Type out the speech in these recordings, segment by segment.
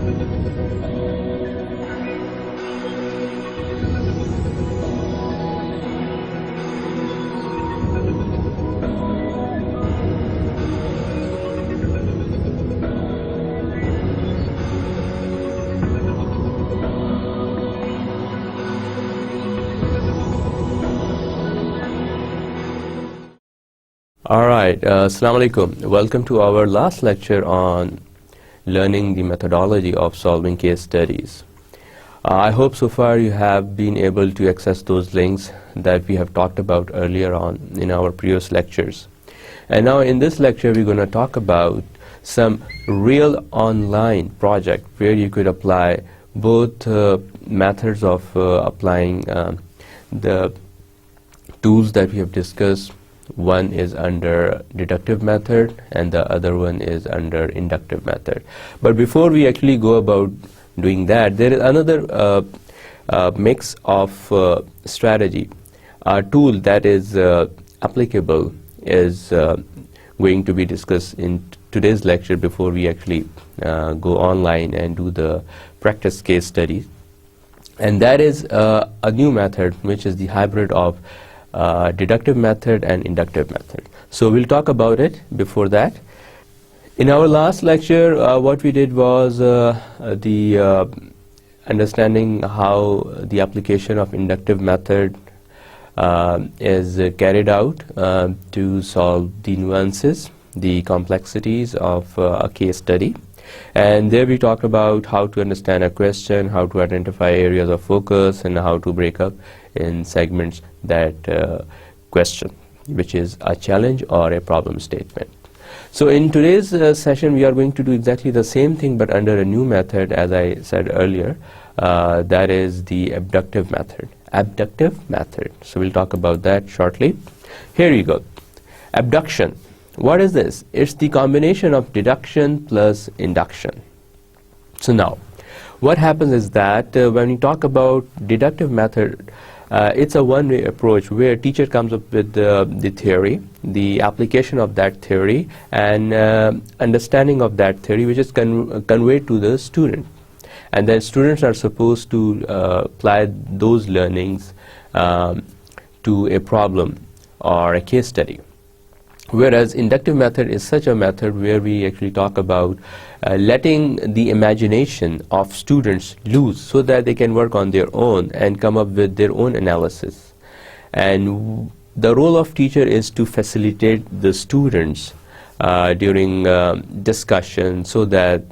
Alright, Assalamu alaikum. Welcome to our last lecture on learning the methodology of solving case studies. I hope so far you have been able to access those links that we have talked about earlier on in our previous lectures. And now in this lecture we're going to talk about some real online project where you could apply both methods of applying the tools that we have discussed. One is under deductive method and the other one is under inductive method. But before we actually go about doing that, there is another mix of strategy. A tool that is applicable is going to be discussed in today's lecture before we actually go online and do the practice case studies. And that is a new method which is the hybrid of deductive method and inductive method. So we'll talk about it before that. In our last lecture, what we did was the understanding how the application of inductive method is carried out to solve the nuances, the complexities of a case study. And there we talked about how to understand a question, how to identify areas of focus, and how to break up in segments that question, which is a challenge or a problem statement. So in today's session we are going to do exactly the same thing but under a new method, as I said earlier, that is the abductive method. Abductive method. So we'll talk about that shortly. Here you go. Abduction. What is this? It's the combination of deduction plus induction. So now, what happens is that when you talk about deductive method, it's a one-way approach where teacher comes up with the theory, the application of that theory, and understanding of that theory, which is conveyed to the student. And then students are supposed to apply those learnings to a problem or a case study. Whereas inductive method is such a method where we actually talk about letting the imagination of students loose so that they can work on their own and come up with their own analysis. And the role of teacher is to facilitate the students during discussion so that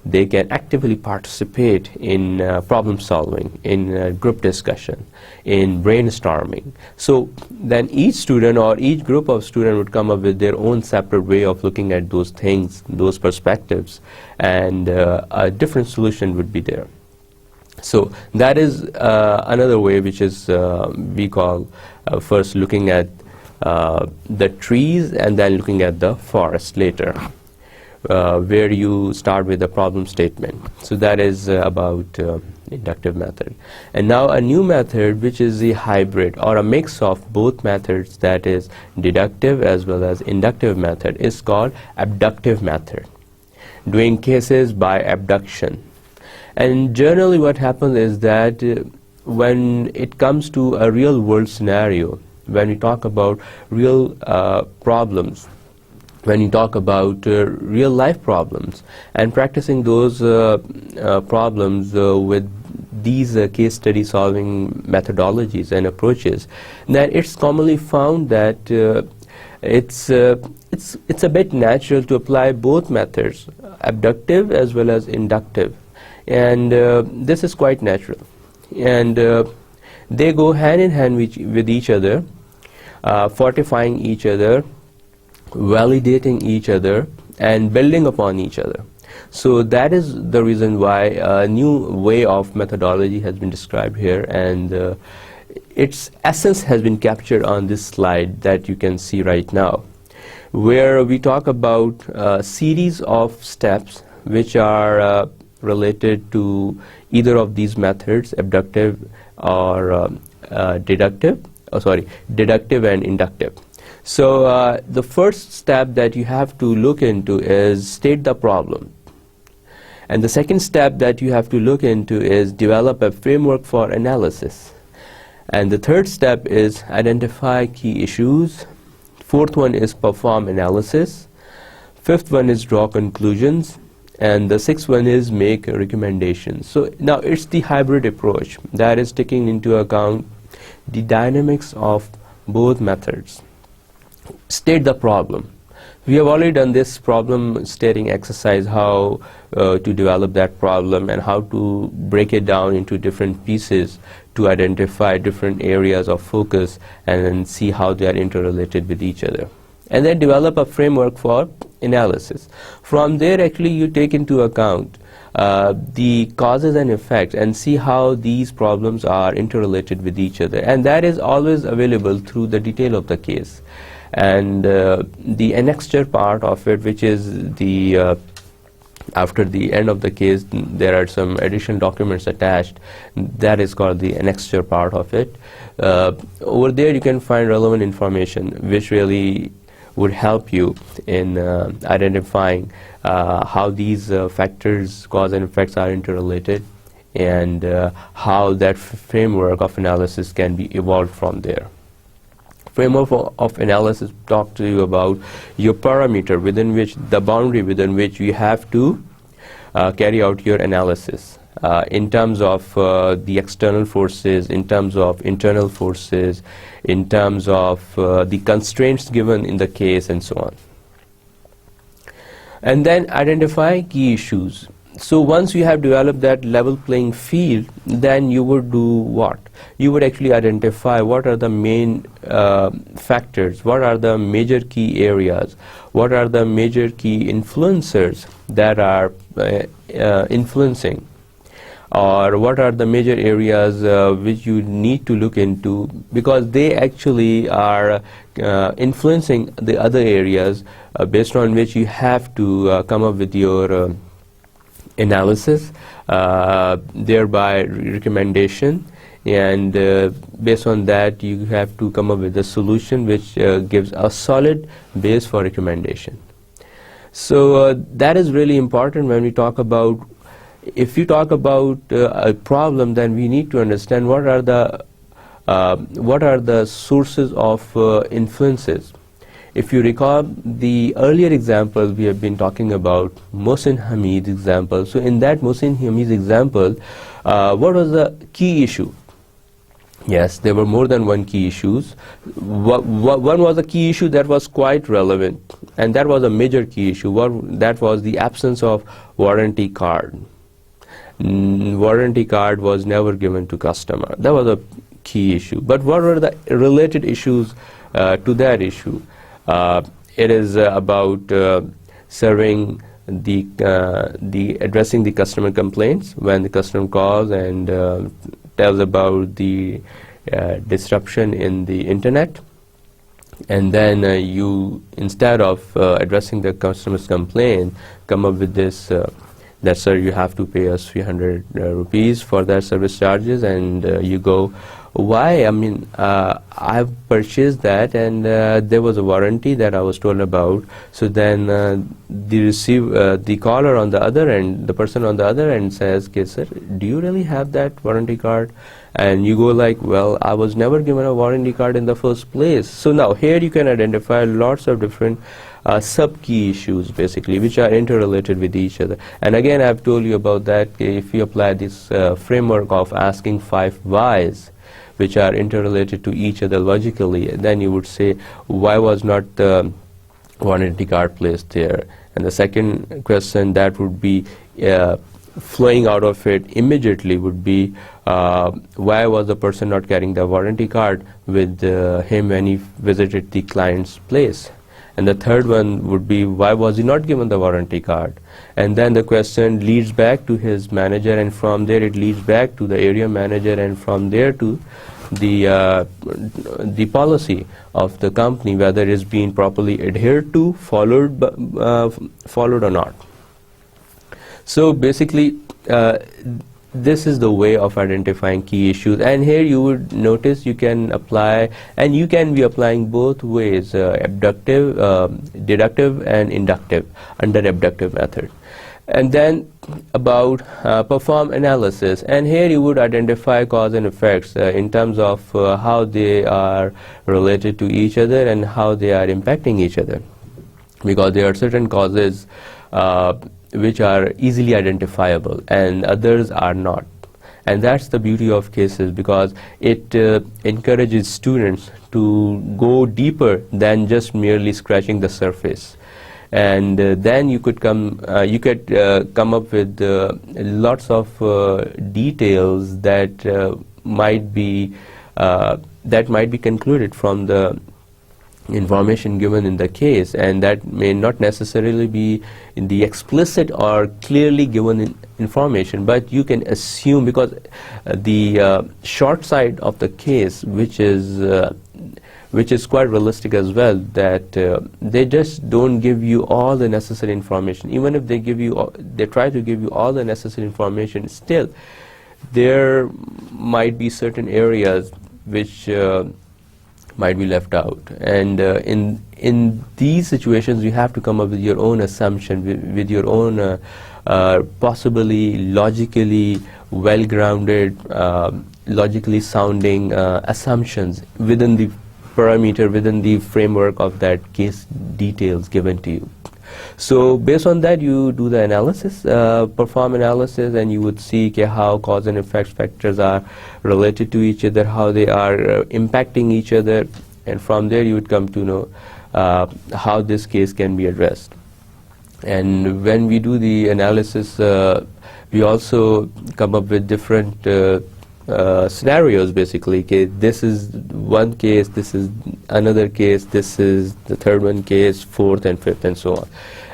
they can actively participate in problem solving, in group discussion, in brainstorming. So then each student or each group of students would come up with their own separate way of looking at those things, those perspectives, and a different solution would be there. So that is another way, which is we call first looking at the trees and then looking at the forest later, where you start with a problem statement. So that is about inductive method. And now a new method which is a hybrid or a mix of both methods, that is deductive as well as inductive method, is called abductive method, doing cases by abduction. And generally what happens is that when it comes to a real world scenario, when we talk about real problems, when you talk about real life problems and practicing those problems with these case study solving methodologies and approaches, then it's commonly found that it's a bit natural to apply both methods, abductive as well as inductive, and this is quite natural, and they go hand in hand with each other, fortifying each other, validating each other, and building upon each other. So that is the reason why a new way of methodology has been described here, and its essence has been captured on this slide that you can see right now, where we talk about a series of steps which are related to either of these methods, abductive or deductive and inductive. So the first step that you have to look into is state the problem. And the second step that you have to look into is develop a framework for analysis. And the third step is identify key issues. Fourth one is perform analysis. Fifth one is draw conclusions. And the sixth one is make recommendations. So now it's the hybrid approach that is taking into account the dynamics of both methods. State the problem. We have already done this problem stating exercise, how to develop that problem and how to break it down into different pieces to identify different areas of focus and then see how they are interrelated with each other. And then develop a framework for analysis. From there, actually, you take into account the causes and effects and see how these problems are interrelated with each other. And that is always available through the detail of the case. And the annexure part of it, which is the after the end of the case, there are some additional documents attached. That is called the annexure part of it. Over there, you can find relevant information, which really would help you in identifying how these factors, cause and effects, are interrelated, and how that framework of analysis can be evolved from there. Framework of analysis talk to you about your parameter within which, the boundary within which you have to carry out your analysis in terms of the external forces, in terms of internal forces, in terms of the constraints given in the case, and so on. And then identify key issues. So once you have developed that level playing field, then you would do what? You would actually identify what are the main factors, what are the major key areas, what are the major key influencers that are influencing, or what are the major areas which you need to look into, because they actually are influencing the other areas based on which you have to come up with your analysis, thereby recommendation, and based on that you have to come up with a solution which gives a solid base for recommendation. So that is really important when we talk about, if you talk about a problem, then we need to understand what are the sources of influences. If you recall the earlier example, we have been talking about Mohsin Hamid example. So in that Mohsin Hamid example, what was the key issue? Yes, there were more than one key issues. One was a key issue that was quite relevant, and that was a major key issue. That was the absence of warranty card. Warranty card was never given to customer. That was a key issue. But what were the related issues to that issue? It is about serving the addressing the customer complaints when the customer calls and tells about the disruption in the internet, and then you, instead of addressing the customer's complaint, come up with this that, sir, you have to pay us 300 rupees for that service charges, and you go, why? I mean, I've purchased that, and there was a warranty that I was told about. So then the caller on the other end, the person on the other end says, okay, sir, do you really have that warranty card? And you go like, well, I was never given a warranty card in the first place. So now here you can identify lots of different sub-key issues, basically, which are interrelated with each other. And again, I've told you about that. If you apply this framework of asking 5 whys, which are interrelated to each other logically, then you would say, why was not the warranty card placed there? And the second question that would be flowing out of it immediately would be, why was the person not carrying the warranty card with him when he visited the client's place? And the third one would be, why was he not given the warranty card? And then the question leads back to his manager, and from there it leads back to the area manager, and from there to the policy of the company, whether it's being properly adhered to, followed or not. So basically, this is the way of identifying key issues. And here you would notice you can apply, and you can be applying both ways, abductive, deductive and inductive, under abductive method. And then about perform analysis, and here you would identify cause and effects in terms of how they are related to each other and how they are impacting each other, because there are certain causes which are easily identifiable and others are not. And that's the beauty of cases, because it encourages students to go deeper than just merely scratching the surface. And then you could come up with lots of details that might be concluded from the information given in the case, and that may not necessarily be in the explicit or clearly given information, but you can assume, because the short side of the case, which is quite realistic as well, that they just don't give you all the necessary information. Even if they try to give you all the necessary information, still there might be certain areas which might be left out. And in these situations, you have to come up with your own assumption, with your own possibly logically well-grounded, logically sounding assumptions within the parameter, within the framework of that case details given to you. So based on that, you do the analysis, perform analysis, and you would see how cause and effect factors are related to each other, how they are impacting each other, and from there you would come to know how this case can be addressed. And when we do the analysis, we also come up with different scenarios, basically. Okay, this is one case, this is another case, this is the third one case, fourth and fifth, and so on,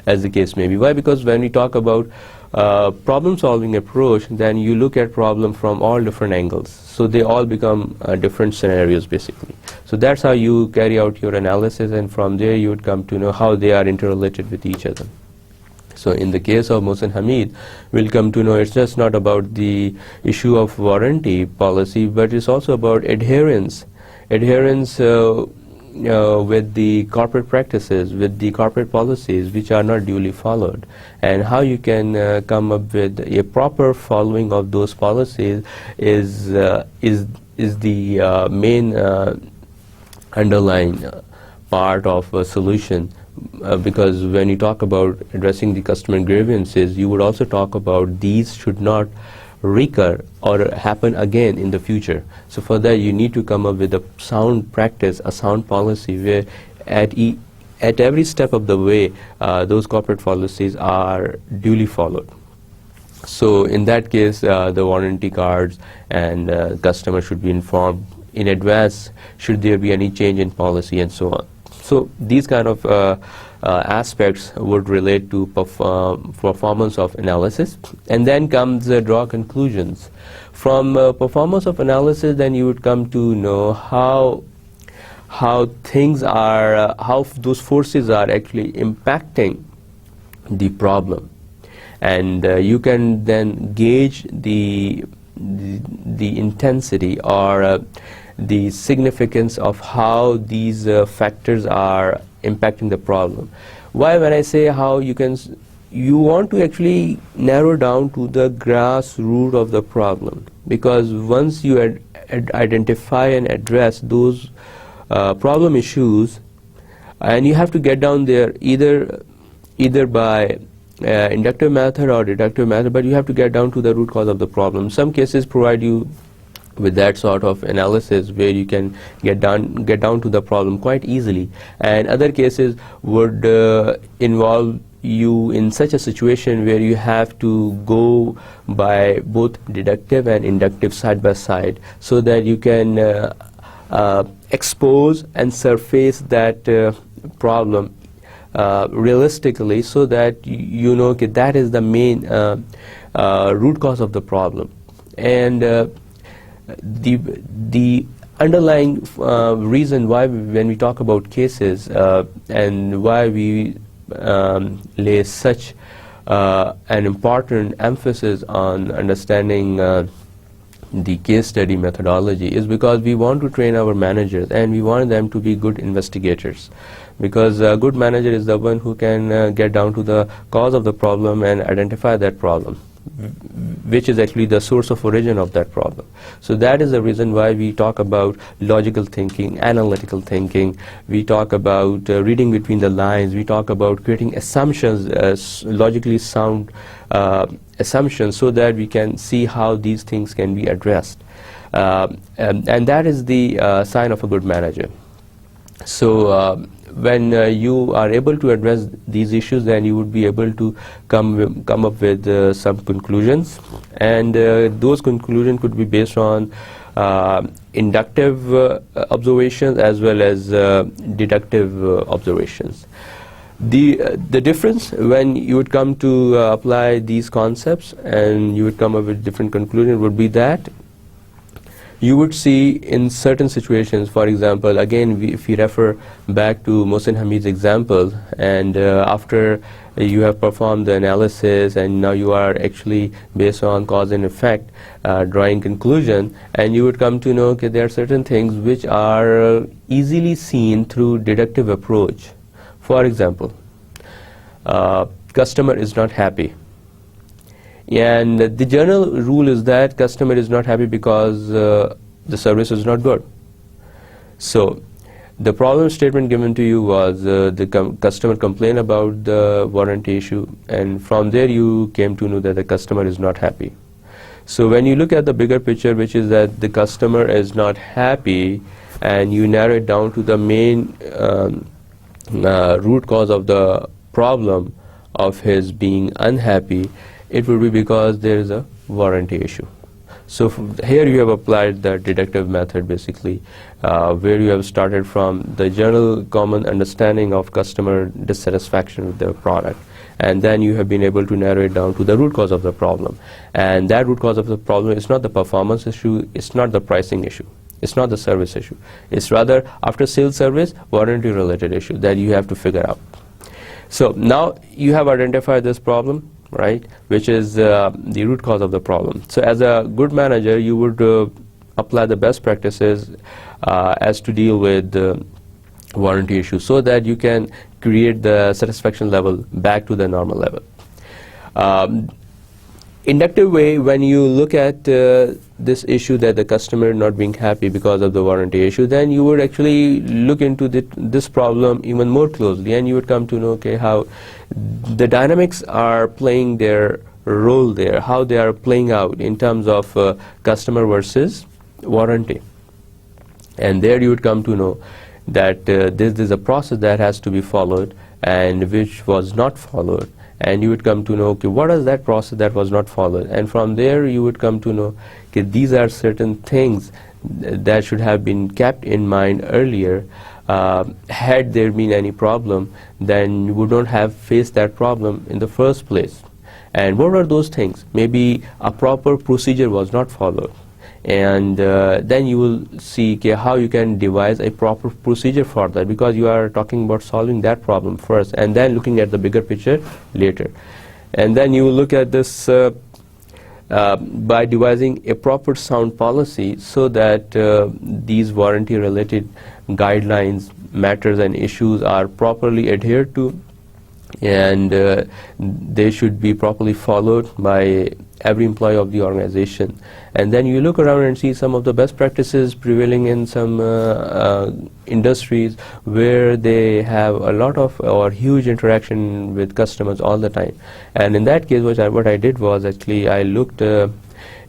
as the case may be. Why? Because when we talk about problem-solving approach, then you look at problem from all different angles. So they all become different scenarios, basically. So that's how you carry out your analysis, and from there you would come to know how they are interrelated with each other. So in the case of Mohsen Hamid, we'll come to know it's just not about the issue of warranty policy, but it's also about adherence with the corporate practices, with the corporate policies which are not duly followed, and how you can come up with a proper following of those policies is the main underlying part of a solution. Because when you talk about addressing the customer grievances, you would also talk about these should not recur or happen again in the future. So for that, you need to come up with a sound practice, a sound policy, where at every step of the way, those corporate policies are duly followed. So in that case, the warranty cards and customer should be informed in advance should there be any change in policy, and so on. So these kind of aspects would relate to performance of analysis. And then comes draw conclusions. From performance of analysis, then you would come to know how things are, how those forces are actually impacting the problem. And you can then gauge the intensity or the significance of how these factors are impacting the problem. Why? When I say how, you want to actually narrow down to the grassroots of the problem, because once you identify and address those problem issues, and you have to get down there either by inductive method or deductive method, but you have to get down to the root cause of the problem. Some cases provide you with that sort of analysis where you can get down to the problem quite easily, and other cases would involve you in such a situation where you have to go by both deductive and inductive side by side, so that you can expose and surface that problem realistically, so that you know that is the main root cause of the problem. And the underlying reason why when we talk about cases and why we lay such an important emphasis on understanding the case study methodology is because we want to train our managers and we want them to be good investigators, because a good manager is the one who can get down to the cause of the problem and identify that problem, which is actually the source of origin of that problem. So that is the reason why we talk about logical thinking, analytical thinking, we talk about reading between the lines, we talk about creating assumptions, logically sound assumptions, so that we can see how these things can be addressed. And that is the sign of a good manager. So when you are able to address these issues, then you would be able to come up with some conclusions, and those conclusions could be based on inductive observations as well as deductive observations. The difference when you would come to apply these concepts and you would come up with different conclusions would be that you would see in certain situations, for example, again, if we refer back to Mohsin Hamid's example, and after you have performed the analysis and now you are actually, based on cause and effect, drawing conclusion, and you would come to know, okay, there are certain things which are easily seen through deductive approach. For example, customer is not happy. And the general rule is that customer is not happy because the service is not good. So the problem statement given to you was the customer complained about the warranty issue, and from there you came to know that the customer is not happy. So when you look at the bigger picture, which is that the customer is not happy, and you narrow it down to the main root cause of the problem of his being unhappy, it would be because there is a warranty issue. So here you have applied the deductive method, basically, where you have started from the general common understanding of customer dissatisfaction with their product, and then you have been able to narrow it down to the root cause of the problem. And that root cause of the problem is not the performance issue, it's not the pricing issue, it's not the service issue, it's rather after sales service warranty related issue that you have to figure out. So now you have identified this problem, right, which is the root cause of the problem. So as a good manager, you would apply the best practices as to deal with warranty issues, so that you can create the satisfaction level back to the normal level. Inductive way, when you look at this issue that the customer not being happy because of the warranty issue, then you would actually look into this problem even more closely, and you would come to know, okay, how the dynamics are playing their role there, how they are playing out in terms of customer versus warranty. And there you would come to know that this is a process that has to be followed and which was not followed. And you would come to know, okay, what is that process that was not followed? And from there you would come to know, okay, these are certain things that should have been kept in mind earlier. Had there been any problem, then you would not have faced that problem in the first place. And what are those things? Maybe a proper procedure was not followed. And then you will see, okay, how you can devise a proper procedure for that, because you are talking about solving that problem first and then looking at the bigger picture later. And then you will look at this by devising a proper sound policy, so that these warranty related guidelines, matters and issues are properly adhered to, and they should be properly followed by every employee of the organization. And then you look around and see some of the best practices prevailing in some industries where they have a lot of or huge interaction with customers all the time. And in that case, what I did was actually I looked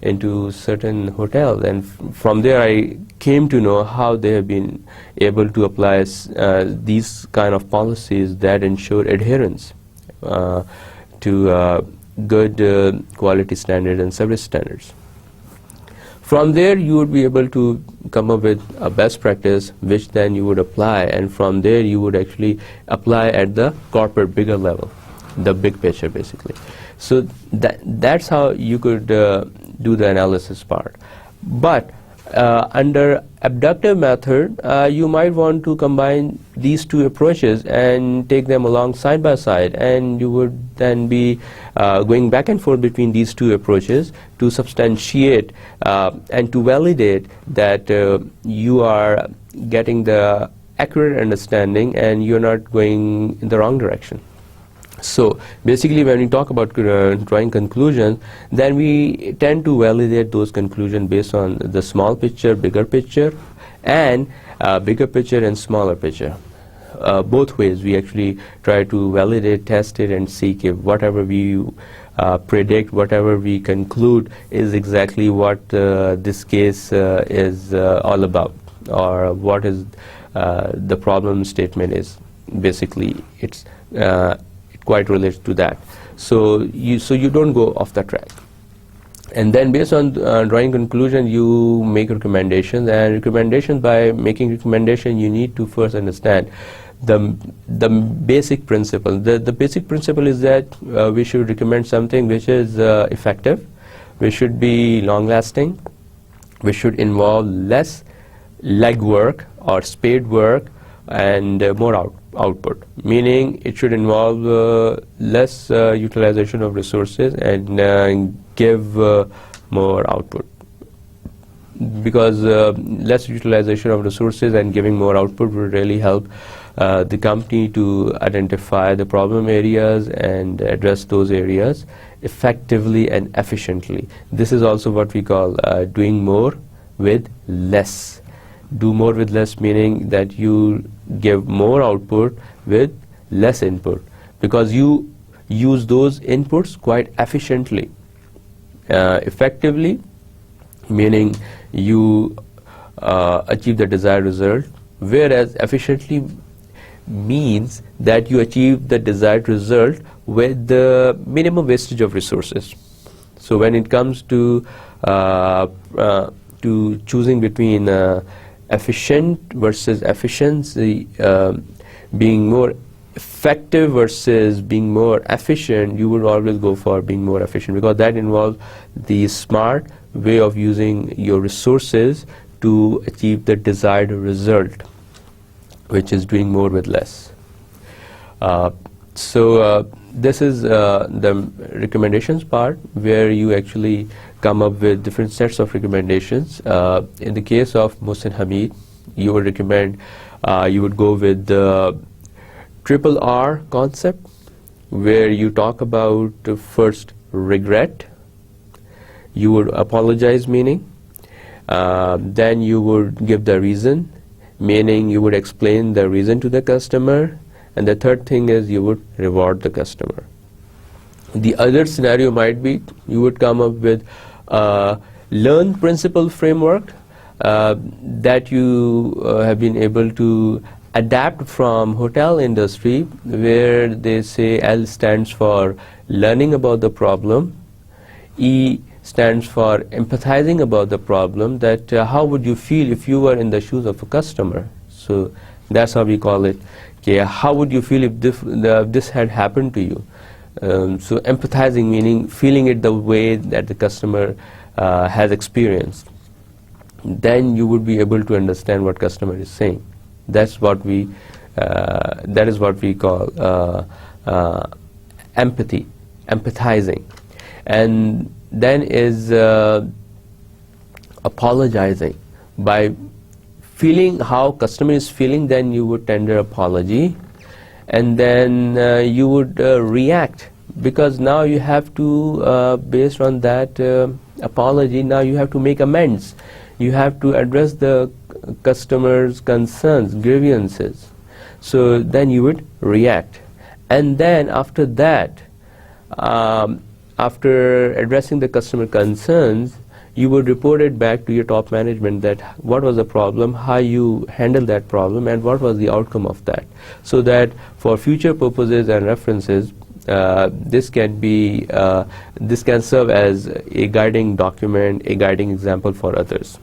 into certain hotels, and from there I came to know how they have been able to apply these kind of policies that ensure adherence to good quality standards and service standards. From there you would be able to come up with a best practice which then you would apply, and from there you would actually apply at the corporate bigger level, the big picture basically. So that's how you could do the analysis part. But Under abductive method, you might want to combine these two approaches and take them along side by side, and you would then be going back and forth between these two approaches to substantiate and to validate that you are getting the accurate understanding and you're not going in the wrong direction. So basically, when we talk about drawing conclusions, then we tend to validate those conclusions based on the small picture, bigger picture, and bigger picture and smaller picture. Both ways we actually try to validate, test it, and see if whatever we predict, whatever we conclude is exactly what this case is all about, or what is the problem statement is. Basically, it's quite relates to that. So you don't go off the track. And then based on drawing conclusion, you make recommendations, and recommendations, by making recommendation, you need to first understand the basic principle. The basic principle is that we should recommend something which is effective, which should be long lasting, which should involve less legwork or spade work and more output, meaning it should involve less utilization of resources and give more output, because less utilization of resources and giving more output will really help the company to identify the problem areas and address those areas effectively and efficiently. This is also what we call doing more with less. Do more with less, meaning that you give more output with less input, because you use those inputs quite efficiently. Effectively, meaning you achieve the desired result, whereas efficiently means that you achieve the desired result with the minimum wastage of resources. So when it comes to choosing between efficient versus efficiency, being more effective versus being more efficient, you would always go for being more efficient, because that involves the smart way of using your resources to achieve the desired result, which is doing more with less. This is the recommendations part, where you actually come up with different sets of recommendations. In the case of Mohsin Hamid, you would recommend, you would go with the triple R concept, where you talk about first regret, you would apologize, meaning, then you would give the reason, meaning you would explain the reason to the customer, and the third thing is you would reward the customer. The other scenario might be you would come up with a learn principle framework that you have been able to adapt from hotel industry, where they say L stands for learning about the problem, E stands for empathizing about the problem, that how would you feel if you were in the shoes of a customer. So that's how we call it. Okay, how would you feel if this had happened to you? So empathizing, meaning feeling it the way that the customer has experienced. Then you would be able to understand what customer is saying. That's what we that is what we call empathy, empathizing. And then is apologizing. By feeling how customer is feeling, then you would tender apology, and then you would react, because now you have to, based on that apology, now you have to make amends. You have to address the customer's concerns, grievances. So then you would react, and then after that, after addressing the customer concerns, you would report it back to your top management, that what was the problem, how you handled that problem, and what was the outcome of that, so that for future purposes and references, this can serve as a guiding document, a guiding example for others.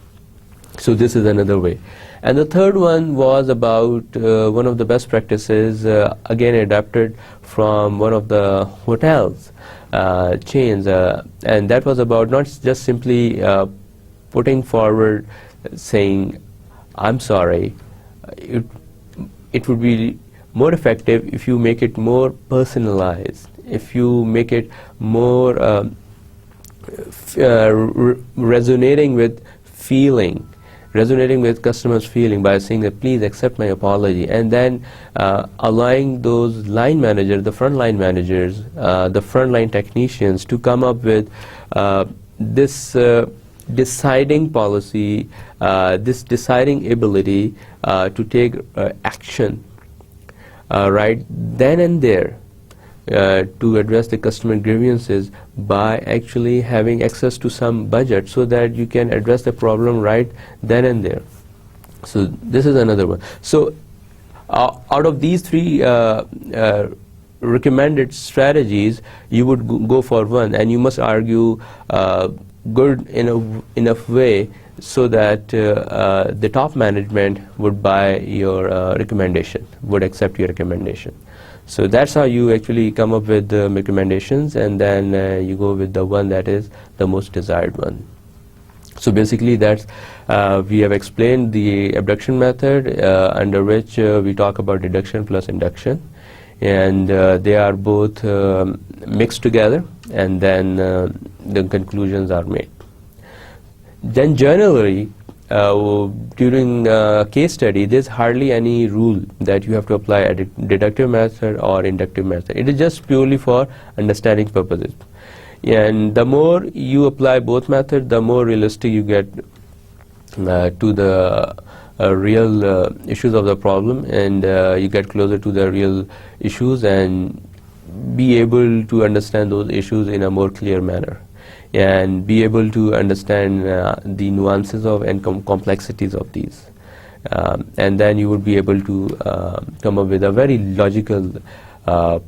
So this is another way. And the third one was about one of the best practices, again adapted from one of the hotels chains, and that was about not just simply putting forward saying, I'm sorry. It, it would be more effective if you make it more personalized, if you make it more resonating with feeling, resonating with customers' feeling by saying that please accept my apology, and then allowing those line managers, the frontline managers, the frontline technicians to come up with this deciding policy, this deciding ability to take action right then and there to address the customer grievances by actually having access to some budget so that you can address the problem right then and there. So this is another one. So out of these three recommended strategies, you would go for one, and you must argue good enough way so that the top management would buy your recommendation, would accept your recommendation. So that's how you actually come up with the recommendations, and then you go with the one that is the most desired one. So basically that's, we have explained the abduction method under which we talk about deduction plus induction, and they are both mixed together, and then the conclusions are made. Then generally during case study, there's hardly any rule that you have to apply a deductive method or inductive method. It is just purely for understanding purposes. And the more you apply both methods, the more realistic you get to the real issues of the problem, and you get closer to the real issues and be able to understand those issues in a more clear manner, and be able to understand the nuances of and complexities of these. And then you would be able to come up with a very logical,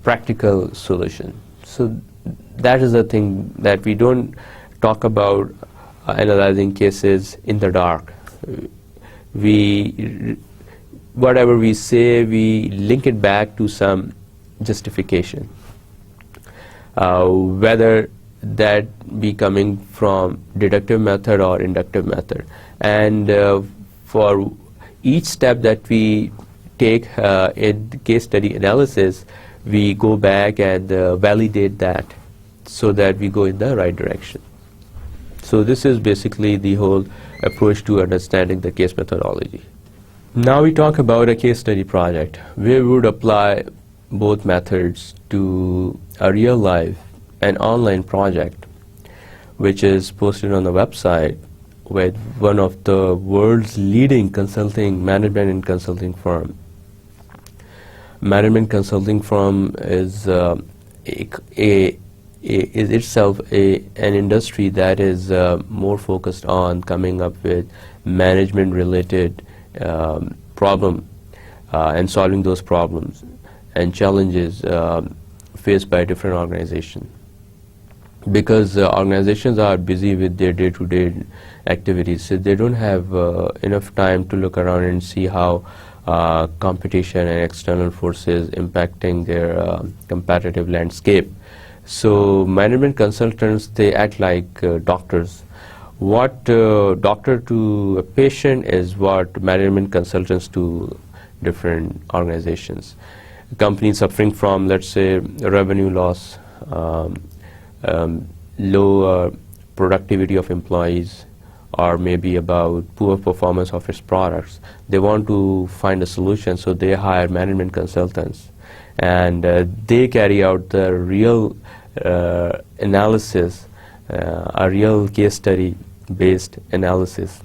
practical solution. So that is the thing, that we don't talk about analyzing cases in the dark. Whatever we say, we link it back to some justification, whether that be coming from deductive method or inductive method. And for each step that we take in the case study analysis, we go back and validate that so that we go in the right direction. So this is basically the whole approach to understanding the case methodology. Now we talk about a case study project where we would apply both methods to a real life and online project which is posted on the website with one of the world's leading consulting, management and consulting firm. Management consulting firm is is itself an industry that is more focused on coming up with management related problem and solving those problems and challenges faced by different organizations. Because organizations are busy with their day-to-day activities, so they don't have enough time to look around and see how competition and external forces impacting their competitive landscape. So management consultants, they act like doctors. What doctor to a patient is what management consultants to different organizations. Companies suffering from, let's say, revenue loss, low productivity of employees, or maybe about poor performance of its products. They want to find a solution, so they hire management consultants, and they carry out the real analysis, a real case study based analysis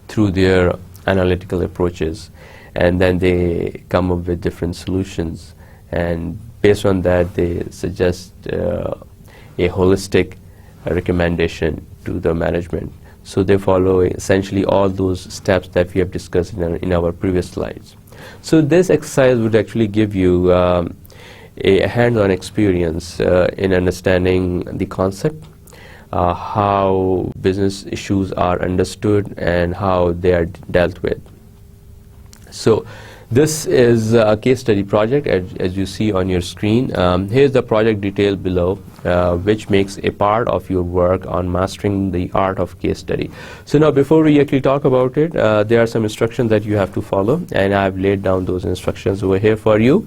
through their analytical approaches, and then they come up with different solutions, and based on that they suggest a holistic recommendation to the management. So they follow essentially all those steps that we have discussed in our previous slides. So this exercise would actually give you a hands-on experience in understanding the concept, how business issues are understood and how they are dealt with. So This is a case study project as you see on your screen. Here's the project detail below, which makes a part of your work on mastering the art of case study. So now before we actually talk about it, there are some instructions that you have to follow, and I've laid down those instructions over here for you.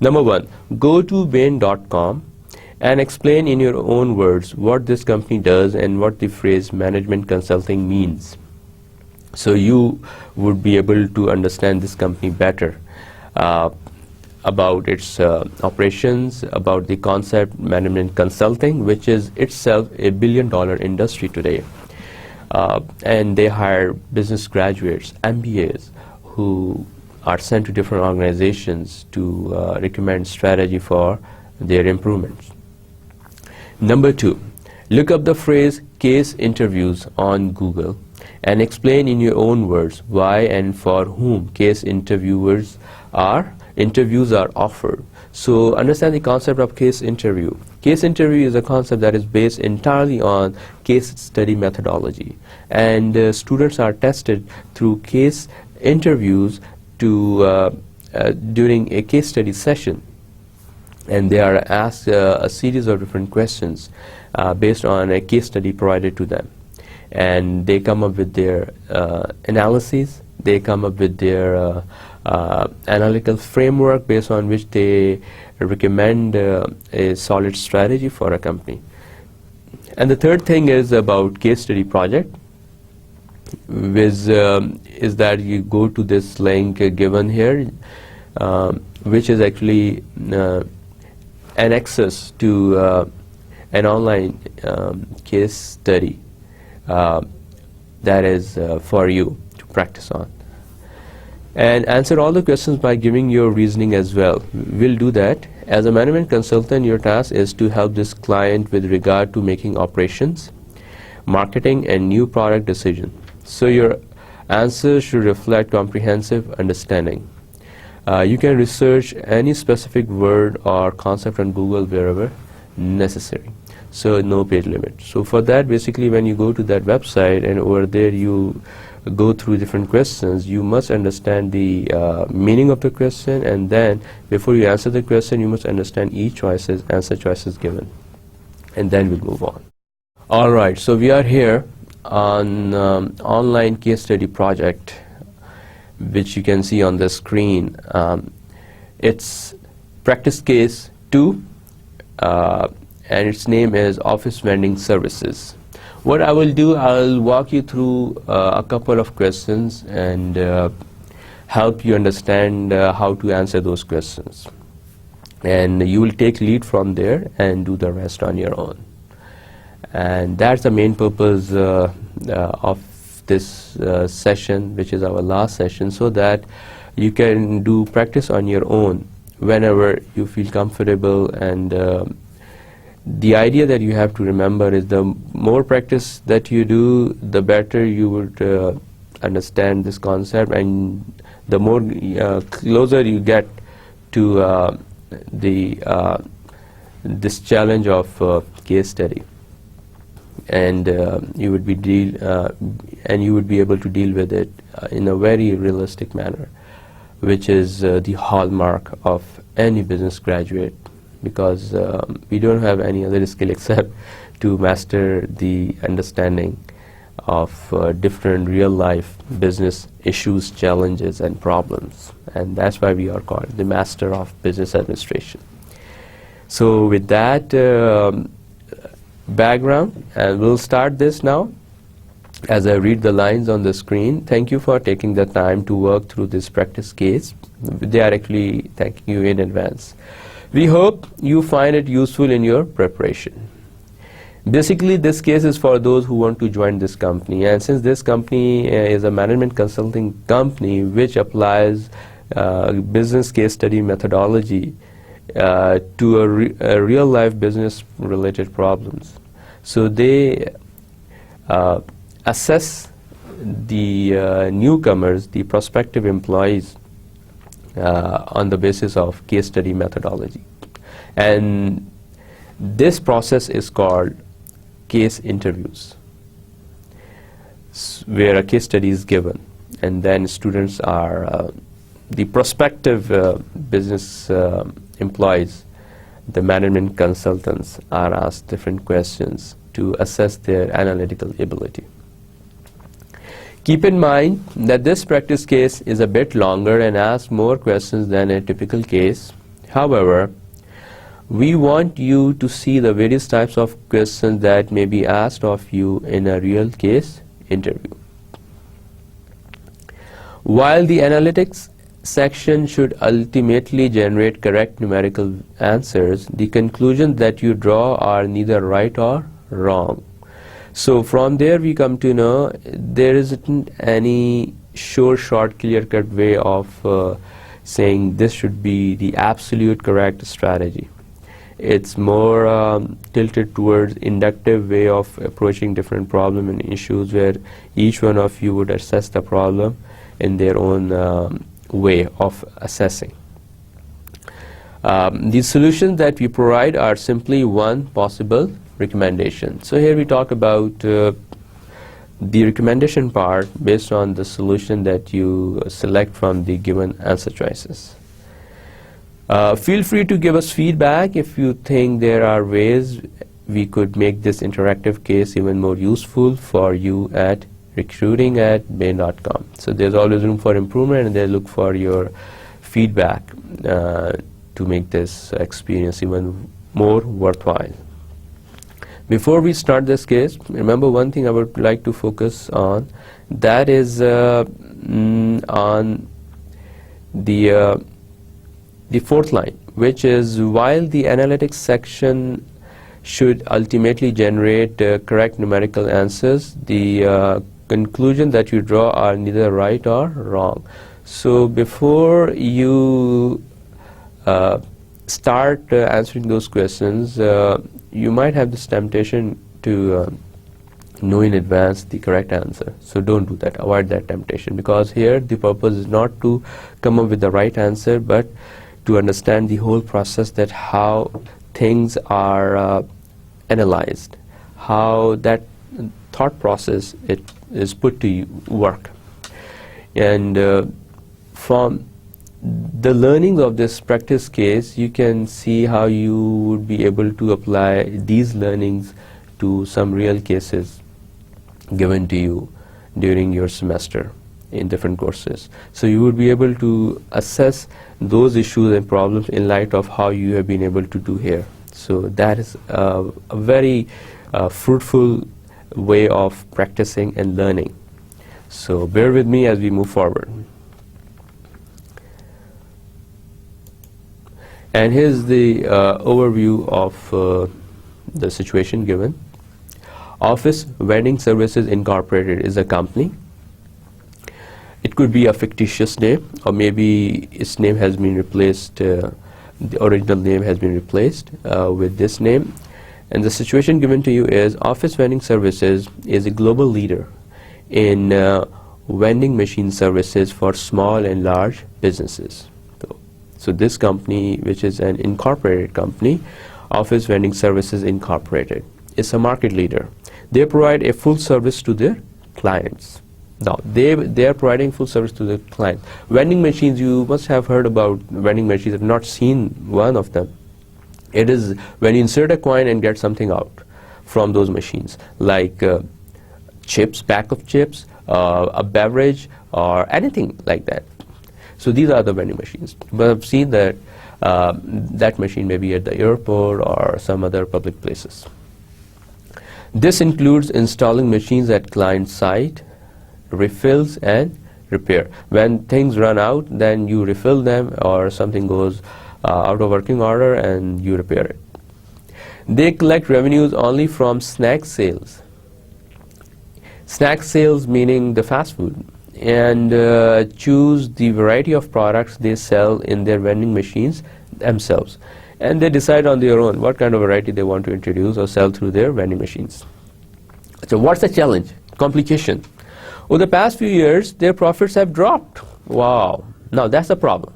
Number one, go to Bain.com and explain in your own words what this company does and what the phrase management consulting means. So you would be able to understand this company better, about its operations, about the concept management consulting, which is itself a billion-dollar industry today. And they hire business graduates, MBAs, who are sent to different organizations to recommend strategy for their improvements. Number two, look up the phrase case interviews on Google and explain in your own words why and for whom case interviews are offered. So understand the concept of case interview. Case interview is a concept that is based entirely on case study methodology, and students are tested through case interviews during a case study session, and they are asked a series of different questions based on a case study provided to them. And they come up with their analyses, they come up with their analytical framework based on which they recommend a solid strategy for a company. And the third thing is about case study project, is that you go to this link given here, which is actually an access to an online case study that is for you to practice on, and answer all the questions by giving your reasoning as well. We'll do that. As a management consultant, your task is to help this client with regard to making operations, marketing, and new product decisions. So your answers should reflect comprehensive understanding. You can research any specific word or concept on Google wherever necessary. So no page limit. So for that, basically, when you go to that website and over there you go through different questions, you must understand the meaning of the question, and then before you answer the question, you must understand each answer choices given, and then we'll move on. All right, so we are here on online case study project, which you can see on the screen. It's practice case 2. And its name is Office Vending Services. What I will do, I'll walk you through a couple of questions and help you understand how to answer those questions. And you will take lead from there and do the rest on your own. And that's the main purpose of this session, which is our last session, so that you can do practice on your own whenever you feel comfortable. And the idea that you have to remember is the more practice that you do, the better you would understand this concept, and the more closer you get to this challenge of case study, and you would be able to deal with it in a very realistic manner, which is the hallmark of any business graduate, because we don't have any other skill except to master the understanding of different real-life business issues, challenges, and problems, and that's why we are called the master of business administration. So with that background, and we'll start this now. As I read the lines on the screen, thank you for taking the time to work through this practice case. They are actually thanking you in advance. We hope you find it useful in your preparation. Basically, this case is for those who want to join this company, and since this company is a management consulting company which applies business case study methodology to a real-life business-related problems. So they assess the newcomers, the prospective employees, on the basis of case study methodology. And this process is called case interviews, where a case study is given, and then students are the prospective business employees, the management consultants, are asked different questions to assess their analytical ability. Keep in mind that this practice case is a bit longer and asks more questions than a typical case. However, we want you to see the various types of questions that may be asked of you in a real case interview. While the analytics section should ultimately generate correct numerical answers, the conclusions that you draw are neither right or wrong. So from there we come to know there isn't any sure, short, clear-cut way of saying this should be the absolute correct strategy. It's more tilted towards inductive way of approaching different problems and issues, where each one of you would assess the problem in their own way of assessing. The solutions that we provide are simply one possible recommendation. So here we talk about the recommendation part based on the solution that you select from the given answer choices. Feel free to give us feedback if you think there are ways we could make this interactive case even more useful for you at recruiting@bain.com. So there's always room for improvement, and they look for your feedback to make this experience even more worthwhile. Before we start this case, remember one thing I would like to focus on, that is on the fourth line, which is while the analytics section should ultimately generate correct numerical answers, the conclusion that you draw are neither right or wrong. So before you start answering those questions, you might have this temptation to know in advance the correct answer. So don't do that. Avoid that temptation, because here the purpose is not to come up with the right answer, but to understand the whole process, that how things are analyzed, how that thought process it is put to work. And from the learning of this practice case, you can see how you would be able to apply these learnings to some real cases given to you during your semester in different courses. So you would be able to assess those issues and problems in light of how you have been able to do here. So that is a very fruitful way of practicing and learning. So bear with me as we move forward. And here's the overview of the situation given. Office Vending Services Incorporated is a company. It could be a fictitious name, or maybe its name has been replaced, the original name has been replaced with this name. And the situation given to you is Office Vending Services is a global leader in vending machine services for small and large businesses. So this company, which is an incorporated company, Office Vending Services Incorporated, is a market leader. They provide a full service to their clients. Now, they are providing full service to the clients. Vending machines, you must have heard about vending machines. I've not seen one of them. It is when you insert a coin and get something out from those machines, like chips, pack of chips, a beverage, or anything like that. So these are the vending machines. But I've seen that that machine may be at the airport or some other public places. This includes installing machines at client site, refills, and repair. When things run out, then you refill them, or something goes out of working order and you repair it. They collect revenues only from snack sales. Snack sales meaning the fast food, and choose the variety of products they sell in their vending machines themselves. And they decide on their own what kind of variety they want to introduce or sell through their vending machines. So what's the challenge? Complication. Over the past few years, their profits have dropped. Wow. Now that's a problem.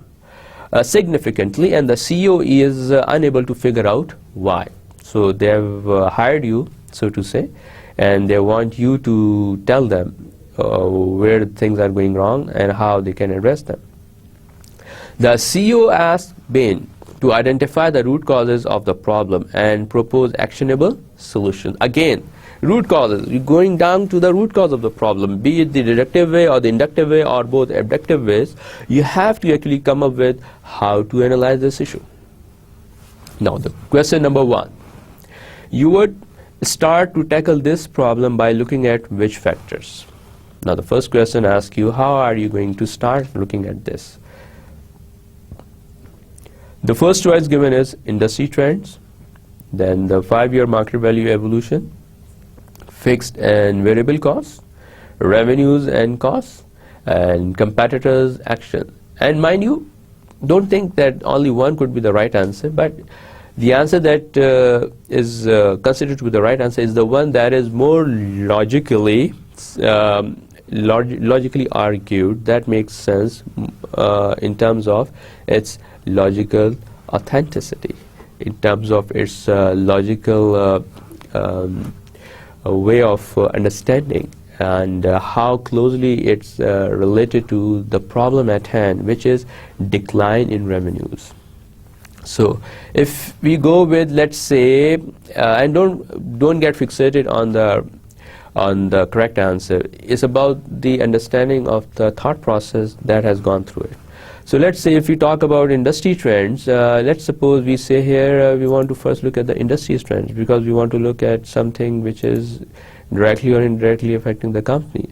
Significantly, and the CEO is unable to figure out why. So they have hired you, so to say, and they want you to tell them where things are going wrong and how they can address them. The CEO asked Bain to identify the root causes of the problem and propose actionable solutions. Again, root causes, you're going down to the root cause of the problem, be it the deductive way or the inductive way or both abductive ways. You have to actually come up with how to analyze this issue. Now, the question number 1. You would start to tackle this problem by looking at which factors? Now, the first question asks you, how are you going to start looking at this? The first choice given is industry trends, then the 5-year market value evolution, fixed and variable costs, revenues and costs, and competitors' action. And mind you, don't think that only one could be the right answer, but the answer that is considered to be the right answer is the one that is more logically argued, that makes sense in terms of its logical authenticity, in terms of its logical way of understanding, and how closely it's related to the problem at hand, which is decline in revenues. So if we go with, let's say, and don't get fixated on the correct answer, it's about the understanding of the thought process that has gone through it. So let's say if we talk about industry trends, let's suppose we say here we want to first look at the industry trends because we want to look at something which is directly or indirectly affecting the company.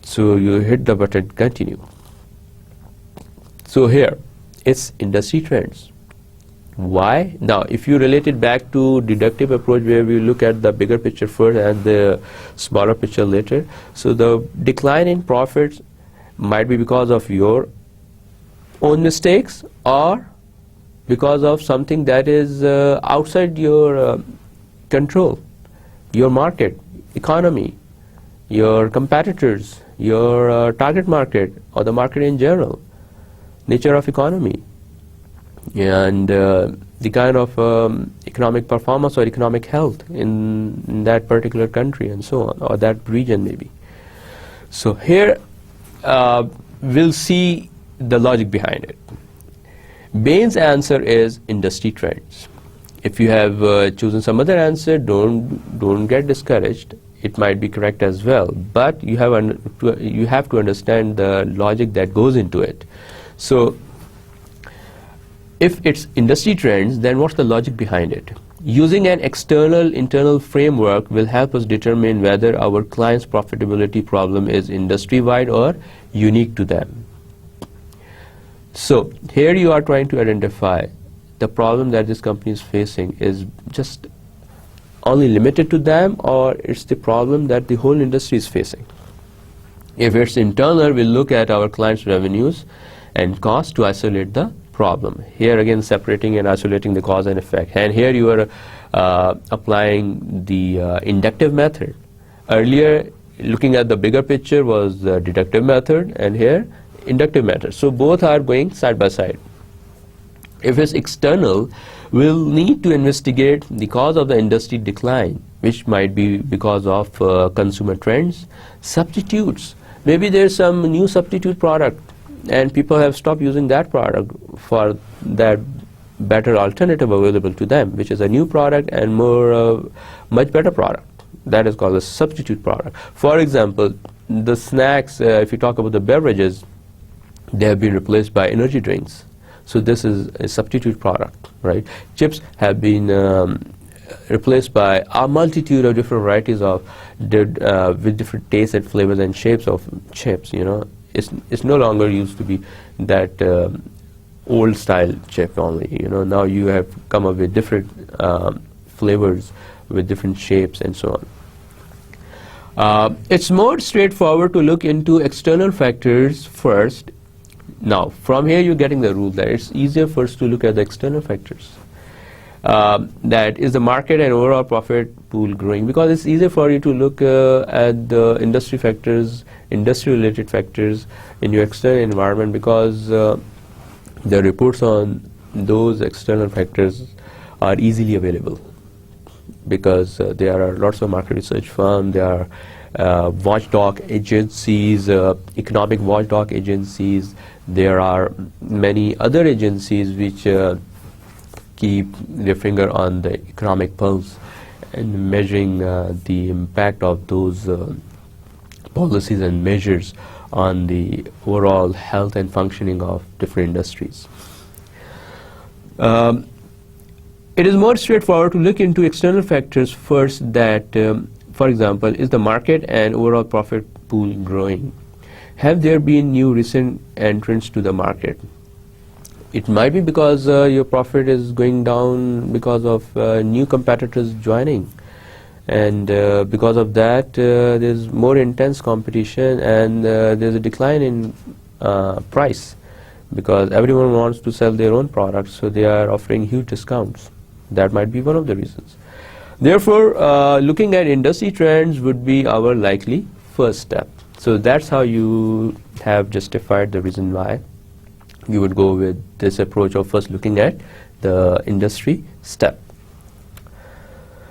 So you hit the button continue. So here it's industry trends. Why? Now, if you relate it back to deductive approach where we look at the bigger picture first and the smaller picture later, so the decline in profits might be because of your own mistakes or because of something that is outside your control, your market, economy, your competitors, your target market, or the market in general, nature of economy, and the kind of economic performance or economic health in that particular country and so on, or that region maybe. So here we'll see the logic behind it. Bain's answer is industry trends. If you have chosen some other answer, don't get discouraged. It might be correct as well, but you have to understand the logic that goes into it. So if it's industry trends, then what's the logic behind it? Using an external internal framework will help us determine whether our client's profitability problem is industry-wide or unique to them. So here you are trying to identify the problem that this company is facing is just only limited to them, or it's the problem that the whole industry is facing. If it's internal, we'll look at our client's revenues and costs to isolate the problem. Here again, separating and isolating the cause and effect. And here you are applying the inductive method. Earlier, looking at the bigger picture was the deductive method, and here inductive method. So both are going side by side. If it's external, we'll need to investigate the cause of the industry decline, which might be because of consumer trends, substitutes. Maybe there's some new substitute product and people have stopped using that product for that better alternative available to them, which is a new product and more much better product. That is called a substitute product. For example, the snacks, if you talk about the beverages, they have been replaced by energy drinks. So this is a substitute product, right? Chips have been replaced by a multitude of different varieties of with different tastes and flavors and shapes of chips. You know, it's no longer used to be that old style chip only. You know, now you have come up with different flavors with different shapes and so on. It's more straightforward to look into external factors first. Now, from here you're getting the rule that it's easier first to look at the external factors. That is the market and overall profit pool growing, because it's easier for you to look at the industry factors, industry-related factors in your external environment, because the reports on those external factors are easily available, because there are lots of market research firms, there are watchdog agencies, economic watchdog agencies, There are many other agencies which keep their finger on the economic pulse and measuring the impact of those policies and measures on the overall health and functioning of different industries. It is more straightforward to look into external factors first that, for example, is the market and overall profit pool growing? Have there been new recent entrants to the market? It might be because your profit is going down because of new competitors joining, and because of that there's more intense competition, and there's a decline in price because everyone wants to sell their own products, so they are offering huge discounts. That might be one of the reasons. Therefore, looking at industry trends would be our likely first step. So that's how you have justified the reason why you would go with this approach of first looking at the industry step.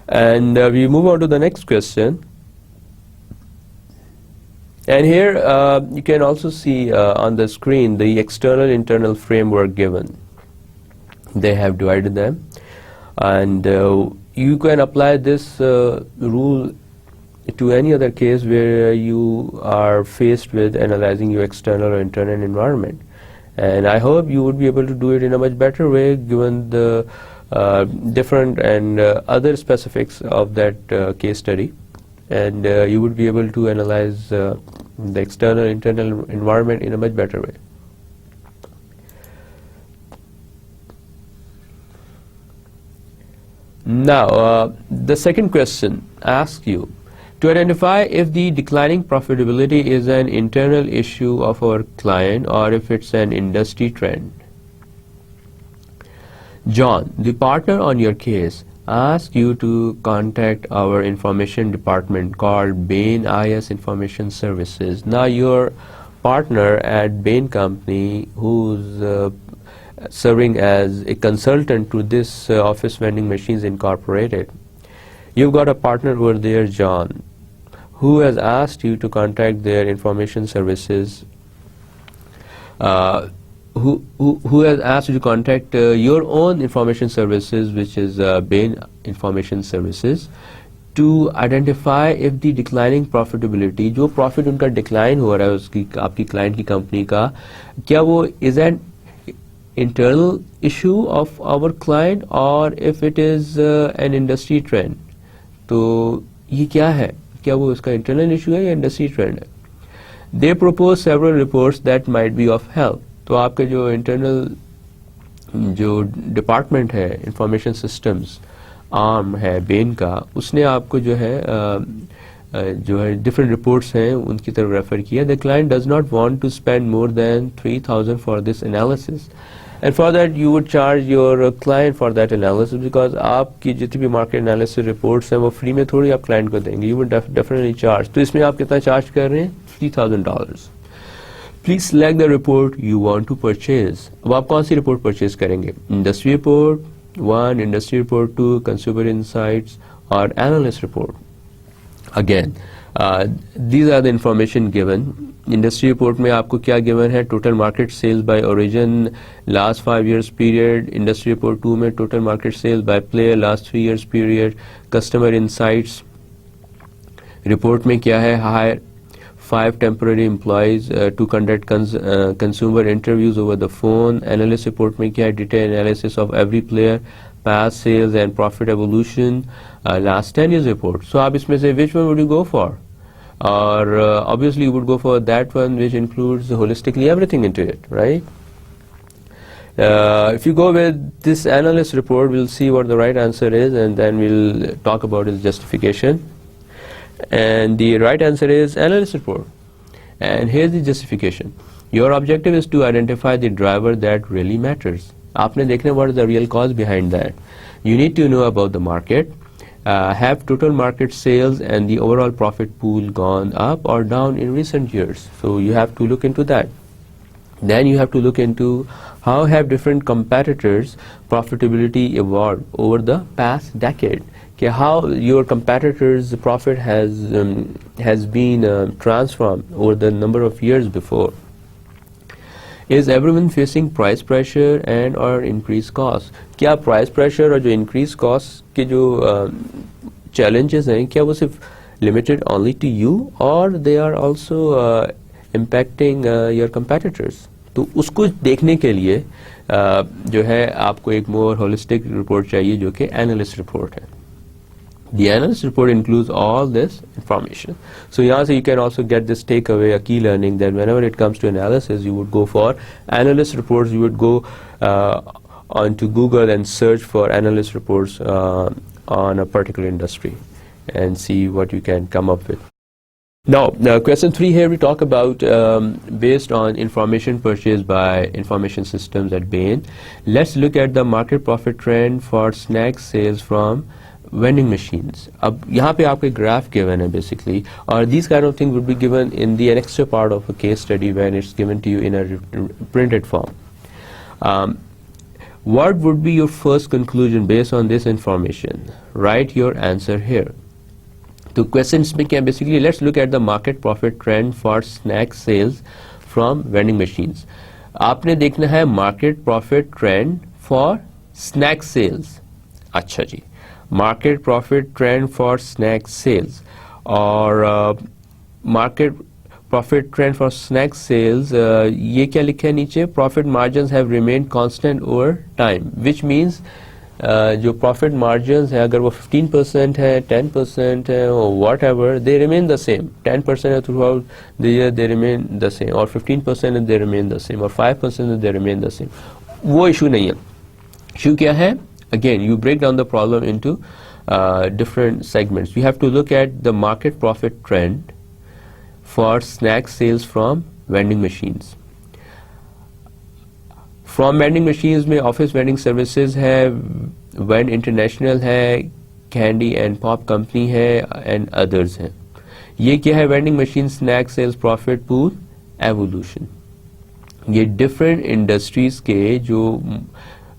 And we move on to the next question. And here you can also see on the screen the external internal framework given. They have divided them, and you can apply this rule to any other case where you are faced with analyzing your external or internal environment. And I hope you would be able to do it in a much better way given the different and other specifics of that case study, and you would be able to analyze the external internal environment in a much better way. Now, the second question asks you to identify if the declining profitability is an internal issue of our client or if it's an industry trend. John, the partner on your case, asked you to contact our information department called Bain IS Information Services. Now, your partner at Bain Company, who's serving as a consultant to this Office Vending Machines Incorporated, you've got a partner over there, John, who has asked you to contact their information services, who has asked you to contact your own information services, which is Bain Information Services, to identify if the declining profitability, जो profit उनका decline हो रहा है उसकी आपकी client की company का, क्या वो is an internal issue of our client or if it is an industry trend. तो ये क्या है, क्या वो उसका internal issue है या industry trend है? They propose several reports that might be of help. तो आपके जो internal जो department है information systems arm है बेन का, उसने आपको जो है different reports हैं उनकी तरफ refer किया. The client does not want to spend more than 3,000 for this analysis. And for that you would charge your client for that analysis because आपकी जितनी भी market analysis reports हैं वो free में थोड़ी आप client को देंगे. You would definitely charge. तो इसमें आप कितना charge कर रहे हैं? $3,000. Please select the report you want to purchase. अब आप कौन सी report purchase करेंगे? Industry report 1, industry report 2, consumer insights or analyst report. Again, these are the information given. Industry report में आपको क्या given है? Total market sales by origin last 5 years period. Industry report 2 में total market sales by player last 3 years period. Customer insights report में क्या है? Hire 5 temporary employees to conduct consumer interviews over the phone. Analyst report में क्या है? Detailed analysis of every player, past sales and profit evolution, last 10 years report. So आप इसमें से which one would you go for? Or obviously you would go for that one which includes holistically everything into it, right? If you go with this analyst report, we'll see what the right answer is and then we'll talk about its justification. And the right answer is analyst report. And here's the justification. Your objective is to identify the driver that really matters. आपने देखना what is the real cause behind that. You need to know about the market. Have total market sales and the overall profit pool gone up or down in recent years? So you have to look into that. Then you have to look into how have different competitors' profitability evolved over the past decade. Okay, how your competitors' profit has been transformed over the number of years before. Is everyone facing price pressure and or increased cost? क्या price pressure और जो increased cost के जो challenges हैं क्या वो सिर्फ limited only to you or they are also impacting your competitors? तो उसको देखने के लिए जो है आपको एक more holistic report चाहिए जो कि analyst report है. The analyst report includes all this information. So यहाँ से you can also get this takeaway, a key learning that whenever it comes to analysis, you would go for analyst reports. You would go onto Google and search for analyst reports on a particular industry and see what you can come up with. Now, question 3 here we talk about based on information purchased by information systems at Bain. Let's look at the market profit trend for snack sales from vending machines. अब यहाँ पे आपको graph given है basically, और these kind of things would be given in the extra part of a case study when it's given to you in a printed form. What would be your first conclusion based on this information? Write your answer here. तो questions में क्या basically let's look at the market profit trend for snack sales from vending machines. आपने देखना है market profit trend for snack sales. अच्छा जी, market profit trend for snack sales और market profit trend for snack sales ये क्या लिखा है नीचे? Profit margins have remained constant over time, which means जो profit margins है अगर वो 15% है, 10% है or whatever, they remain the same. 10% है throughout the year they remain the same, or 15% है they remain the same, or 5% है they remain the same. वो issue नहीं है. Issue क्या है? Again, you break down the problem into different segments. You have to look at the market profit trend for snack sales from vending machines. From vending machines में office vending services है, Vend International है, Candy and Pop Company है, and others हैं. ये क्या है? Vending machine snack sales profit pool evolution. ये different industries के जो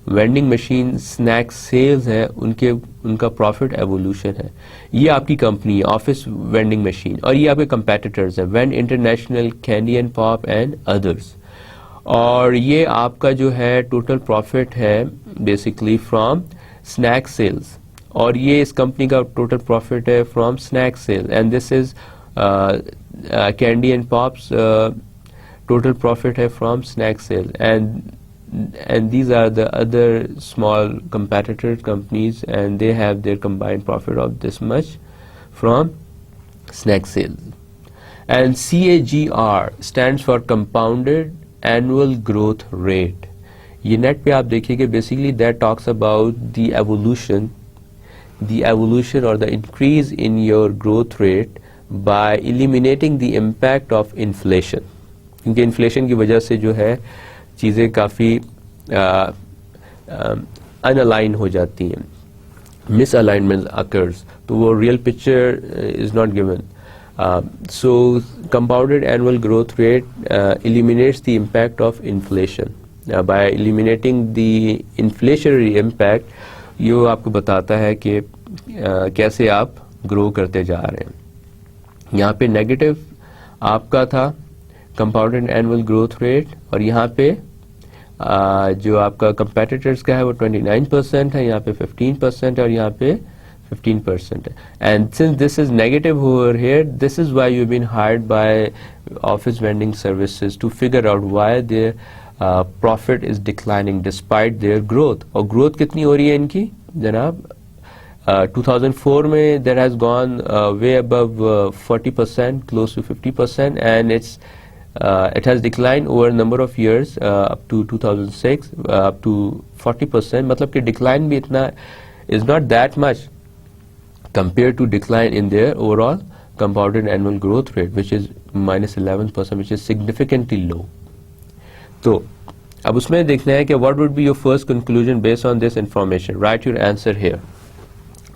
वेंडिंग मशीन स्नैक सेल्स है उनका प्रॉफिट एवोल्यूशन है. ये आपकी कंपनी है ऑफिस वेंडिंग मशीन, और ये आपके कंपेटिटर्स हैं Vend international, candy and pop and others. और ये आपका जो है टोटल प्रॉफिट है बेसिकली फ्रॉम स्नैक सेल्स, और ये इस कंपनी का टोटल प्रॉफिट है from snack sale, and this is candy and pops total profit है from snack sale, and these are the other small competitor companies and they have their combined profit of this much from snack sales. And CAGR stands for compounded annual growth rate. ये net पे आप देखिए basically that talks about the evolution or the increase in your growth rate by eliminating the impact of inflation. क्योंकि inflation की वजह से जो है चीज़ें काफ़ी अनअलाइन हो जाती हैं, मिसअलाइनमेंट अकर्स, तो वो real picture is not given. So compounded annual growth rate eliminates the impact of inflation. Bye eliminating the inflationary impact ये आपको बताता है कि कैसे आप ग्रो करते जा रहे हैं. यहाँ पे नेगेटिव आपका था कंपाउंडेड एनुअल ग्रोथ रेट, और यहाँ पे जो आपका कंपेटिटर्स का है वो 29% है, यहाँ पे 15% है, और यहाँ पे 15% है. And since this is negative over here, this is why you been hired by office vending services to figure out why their profit is declining despite their growth. और ग्रोथ कितनी हो रही है इनकी जनाब? 2004 में there has gone way above 40%, close to 50%, and it has declined over a number of years up to 2006 up to 40%. मतलब कि decline भी इतना is not that much compared to decline in their overall compounded annual growth rate, which is -11%, which is significantly low. तो अब उसमें देखना है कि what would be your first conclusion based on this information. Write your answer here.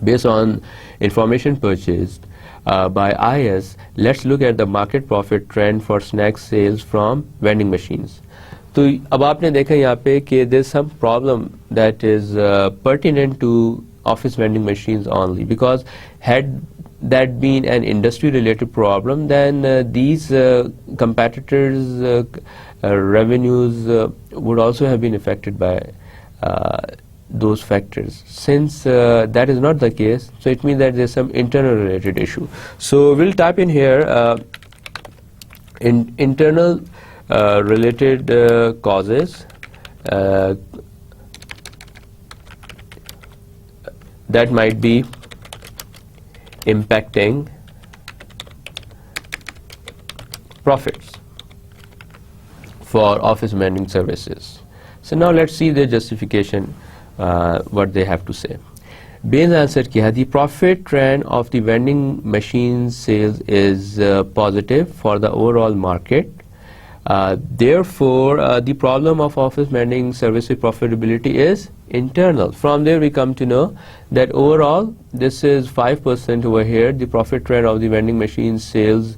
Based on information purchased by IS, let's look at the market profit trend for snack sales from vending machines. तो अब आपने देखा यहाँ पे कि there's some problem that is pertinent to office vending machines only, because had that been an industry related problem, then these competitors revenues would also have been affected by those factors. Since that is not the case, so it means that there's some internal related issue. So we'll type in here internal related causes that might be impacting profits for office vending services. So now let's see the justification, what they have to say. Bain's answer किया, the profit trend of the vending machine sales is positive for the overall market. Therefore, the problem of office vending services profitability is internal. From there we come to know that overall this is 5% over here. The profit trend of the vending machine sales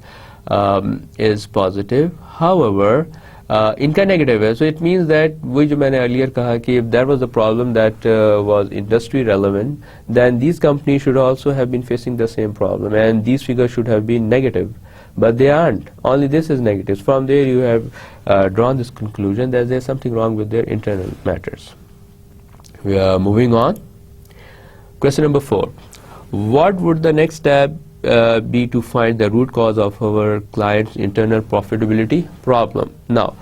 is positive. However, इनका negative है, so it means that वही जो मैंने earlier कहा कि if there was a problem that was industry relevant, then these companies should also have been facing the same problem, and these figures should have been negative, but they aren't. Only this is negative. From there you have drawn this conclusion that there's something wrong with their internal matters. We are moving on. Question number 4. What would the next step be to find the root cause of our client's internal profitability problem? Now,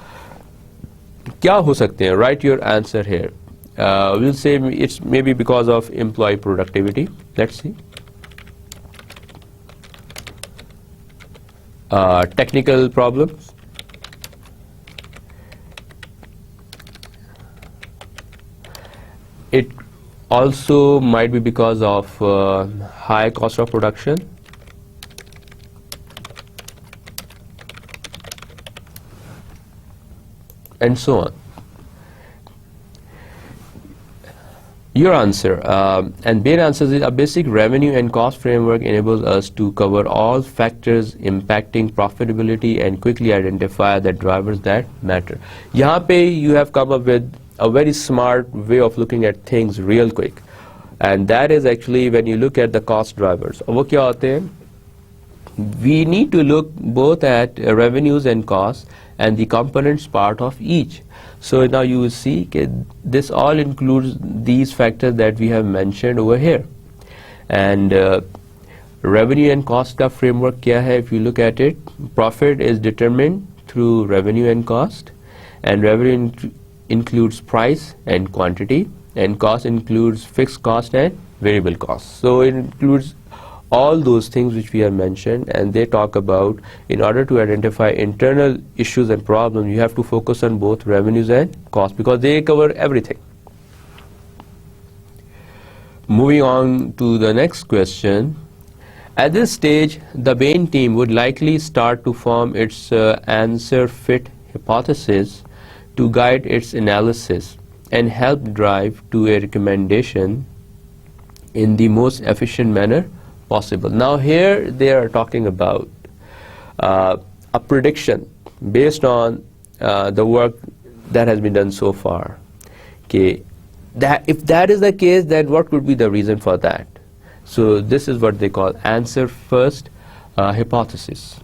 क्या हो सकते हैं? Write your answer here. We'll say it's maybe because of employee productivity. Let's see. Technical problems. It also might be because of high cost of production. And so on. Your answer, and Bain answers is a basic revenue and cost framework enables us to cover all factors impacting profitability and quickly identify the drivers that matter. यहाँ पे you have come up with a very smart way of looking at things real quick, and that is actually when you look at the cost drivers. और वो क्या होते हैं? We need to look both at revenues and costs and the components part of each. So now you will see that this all includes these factors that we have mentioned over here. And revenue and cost का framework क्या है? If you look at it, profit is determined through revenue and cost, and revenue includes price and quantity, and cost includes fixed cost and variable costs. So it includes all those things which we have mentioned, and they talk about in order to identify internal issues and problems, you have to focus on both revenues and costs because they cover everything. Moving on to the next question. At this stage, the Bain team would likely start to form its answer fit hypothesis to guide its analysis and help drive to a recommendation in the most efficient manner possible. Now here they are talking about a prediction based on the work that has been done so far. Okay, if that is the case, then what could be the reason for that? So this is what they call answer first hypothesis.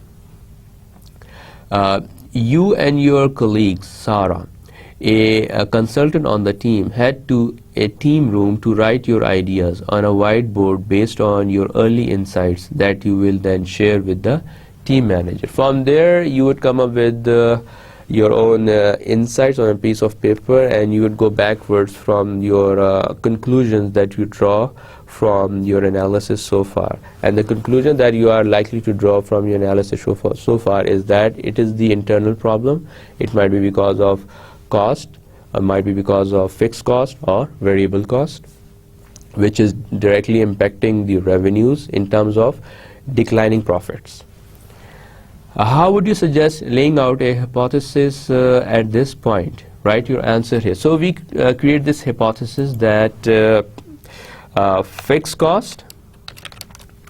You and your colleague Sarah, a consultant on the team, head to a team room to write your ideas on a whiteboard based on your early insights that you will then share with the team manager. From there you would come up with your own insights on a piece of paper, and you would go backwards from your conclusions that you draw from your analysis so far. And the conclusion that you are likely to draw from your analysis so far is that it is the internal problem. It might be because of cost, might be because of fixed cost or variable cost, which is directly impacting the revenues in terms of declining profits. How would you suggest laying out a hypothesis at this point? Write your answer here. So we create this hypothesis that fixed cost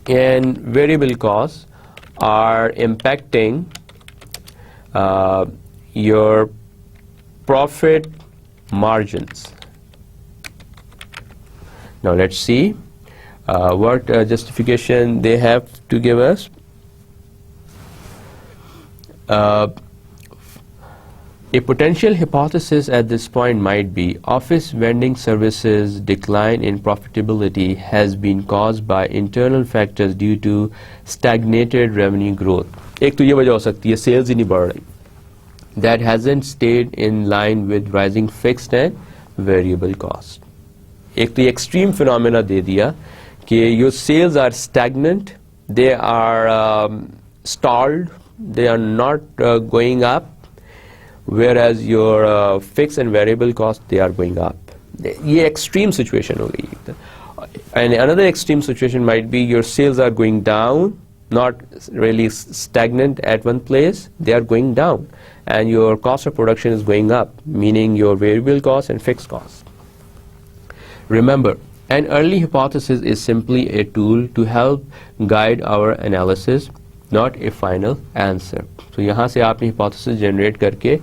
and variable costs are impacting your profit margins. Now let's see what justification they have to give us. A potential hypothesis at this point might be office vending services decline in profitability has been caused by internal factors due to stagnated revenue growth. एक तो ये वजह हो सकती है sales ही नहीं बढ़ रही. That hasn't stayed in line with rising fixed and variable cost. एक तो ये extreme phenomena दे दिया कि your sales are stagnant, they are stalled, they are not going up, whereas your fixed and variable cost they are going up. ये extreme situation हो गई. And another extreme situation might be your sales are going down, not really stagnant at one place, they are going down, and your cost of production is going up, meaning your variable cost and fixed costs. Remember, an early hypothesis is simply a tool to help guide our analysis, not a final answer. So यहाँ से आपने hypothesis generate करके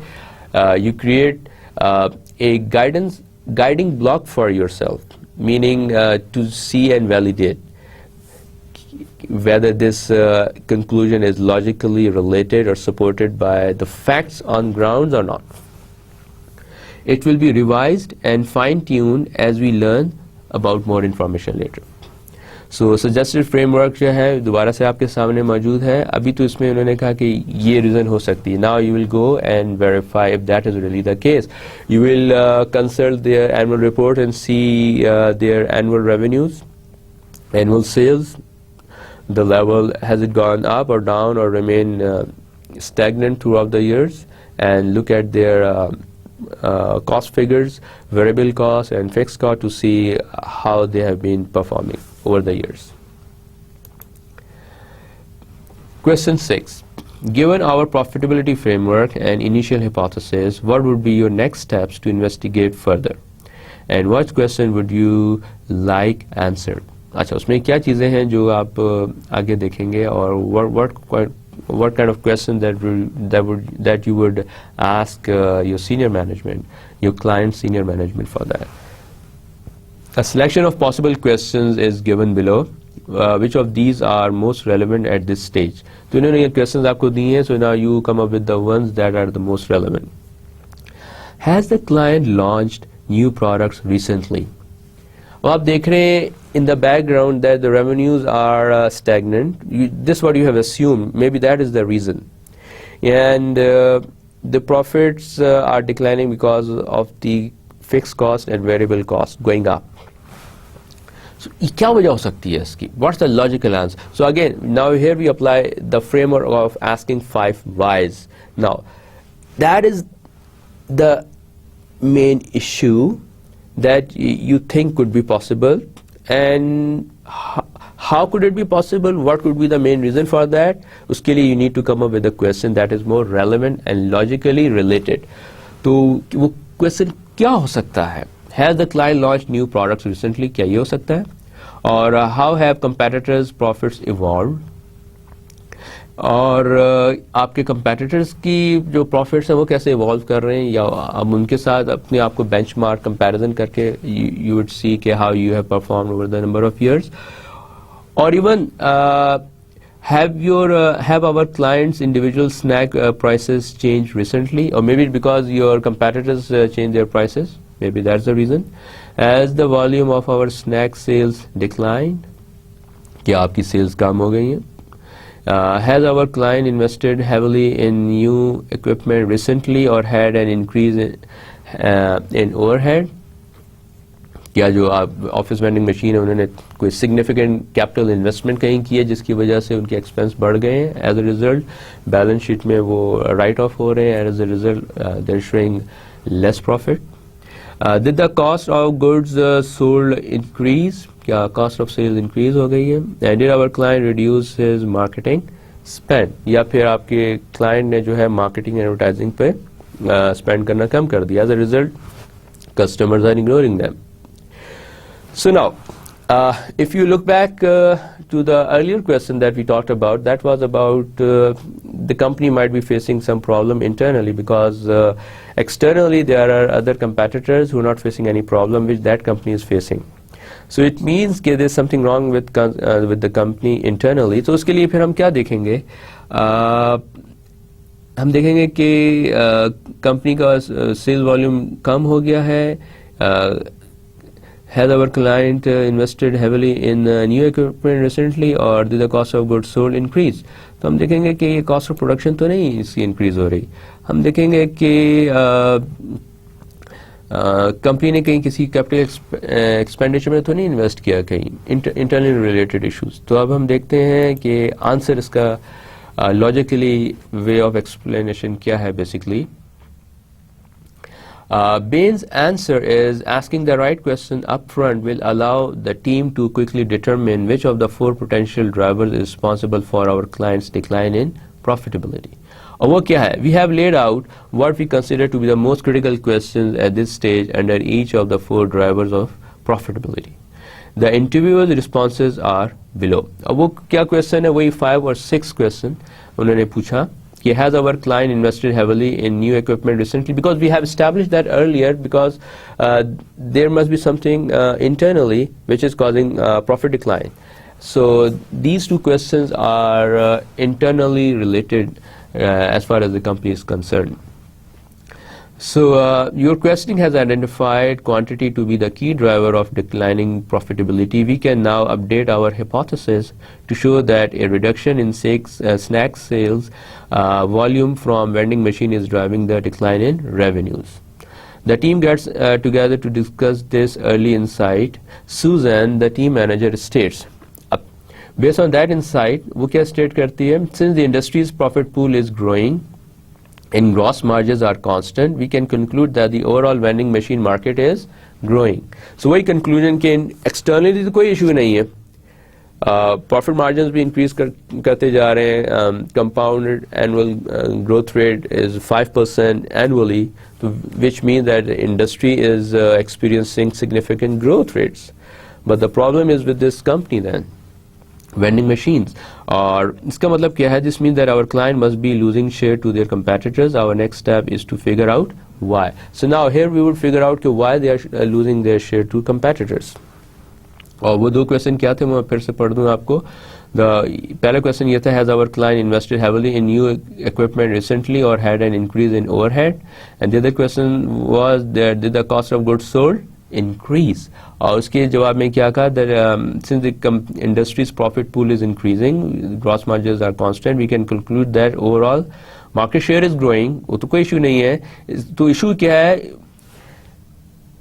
you create a guiding block for yourself, meaning to see and validate whether this conclusion is logically related or supported by the facts on grounds or not. It will be revised and fine-tuned as we learn about more information later. So suggested framework जो है दोबारा से आपके सामने मौजूद है. अभी तो इसमें उन्होंने कहा कि ये reason हो सकती है. Now you will go and verify if that is really the case. You will consult their annual report and see their annual revenues, annual sales, the level, has it gone up or down or remain stagnant throughout the years, and look at their cost figures, variable costs and fixed cost, to see how they have been performing over the years. Question 6. Given our profitability framework and initial hypothesis, what would be your next steps to investigate further? And what question would you like answered? अच्छा, उसमें क्या चीज़ें हैं जो आप आगे देखेंगे, और what kind of question that you would ask your senior management, your client's senior management for that. A selection of possible questions is given below. Which of these are most relevant at this stage? तो इन्होंने ये questions आपको दिए हैं, so now you come up with the ones that are the most relevant. Has the client launched new products recently? अब आप देख रहे हैं in the background that the revenues are stagnant. This is what you have assumed. Maybe that is the reason. And the profits are declining because of the fixed cost and variable cost going up. So, क्या वजह हो सकती है इसकी? What's the logical answer? So again, now here we apply the framework of asking 5 whys. Now, that is the main issue that you think could be possible, and how could it be possible? What could be the main reason for that? उसके लिए you need to come up with a question that is more relevant and logically related. तो वो question क्या हो सकता है? Has the client launched new products recently? क्या ये हो सकता है? और how have competitors' profits evolved? और आपके competitors की जो profits हैं वो कैसे evolve कर रहे हैं, या अब उनके साथ अपने आप को benchmark comparison करके you would see कि how you have performed over the number of years. Or even have our clients' individual snack prices changed recently, or maybe because your competitors changed their prices? Maybe that's the reason. As the volume of our snack sales declined, क्या आपकी sales कम हो गई हैं? Has our client invested heavily in new equipment recently or had an increase in overhead? क्या जो आप office vending machine है उन्होंने कोई सिग्निफिकेंट कैपिटल इन्वेस्टमेंट कहीं की है जिसकी वजह से उनके एक्सपेंस बढ़ गए हैं? As a result balance sheet में वो राइट ऑफ हो रहे हैं, as a result they are showing less profit. Did the cost of goods sold increase? क्या cost of sales increase हो गई है? And did our client reduce his marketing spend? या फिर आपके client ने जो है marketing and advertising पे spend करना कम कर दिया? As a result, customers are ignoring them. So now, if you look back to the earlier question that we talked about, that was about the company might be facing some problem internally because externally there are other competitors who are not facing any problem which that company is facing. So it means that there is something wrong with the company internally. So उसके लिए फिर हम क्या देखेंगे? हम देखेंगे कि company का सेल वॉल्यूम कम हो गया है. Has our client invested heavily in new equipment recently, or did the cost of goods sold increase? तो हम देखेंगे कि ये कॉस्ट ऑफ प्रोडक्शन तो नहीं इसकी इंक्रीज हो रही. हम देखेंगे कि कंपनी ने कहीं किसी कैपिटल एक्सपेंडिचर में तो नहीं इन्वेस्ट किया, कहीं इंटरनली रिलेटेड इश्यूज. तो अब हम देखते हैं कि आंसर इसका लॉजिकली वे ऑफ एक्सप्लेनेशन क्या है. Basically Bain's answer is asking the right question up front will allow the team to quickly determine which of the 4 potential drivers is responsible for our client's decline in profitability. और वो क्या है? We have laid out what we consider to be the most critical questions at this stage under each of the 4 drivers of profitability. The interviewer's responses are below. अब वो क्या question है? वही 5 और 6 question उन्होंने पूछा. Has our client invested heavily in new equipment recently? Because we have established that earlier, because there must be something internally which is causing profit decline. So these 2 questions are internally related as far as the company is concerned. So your questioning has identified quantity to be the key driver of declining profitability. We can now update our hypothesis to show that a reduction in snack sales volume from vending machine is driving the decline in revenues. The team gets together to discuss this early insight. Susan, the team manager, states, based on that insight, वो क्या state करती है? Since the industry's profit pool is growing and gross margins are constant, we can conclude that the overall vending machine market is growing. So वही conclusion कि externally तो कोई issue नहीं है. Profit margins भी increase करते जा रहे हैं. Compounded annual growth rate is 5% annually, which means that the industry is experiencing significant growth rates. But the problem is with this company then, vending machines. और इसका मतलब क्या है? This means that our client must be losing share to their competitors. Our next step is to figure out why. So now here we would figure out why they are losing their share to competitors. और वो 2 question क्या थे मैं फिर से पढ़ दूं आपको. पहला क्वेश्चन ये था, has our client invested heavily in new equipment recently or had an increase in overhead? And the other question was, did the cost of goods sold increase? और उसके जवाब में क्या कहा? That since the industry's profit pool is increasing, gross margins are constant, we can conclude that overall market share is growing. वो तो कोई issue नहीं है. तो issue क्या है?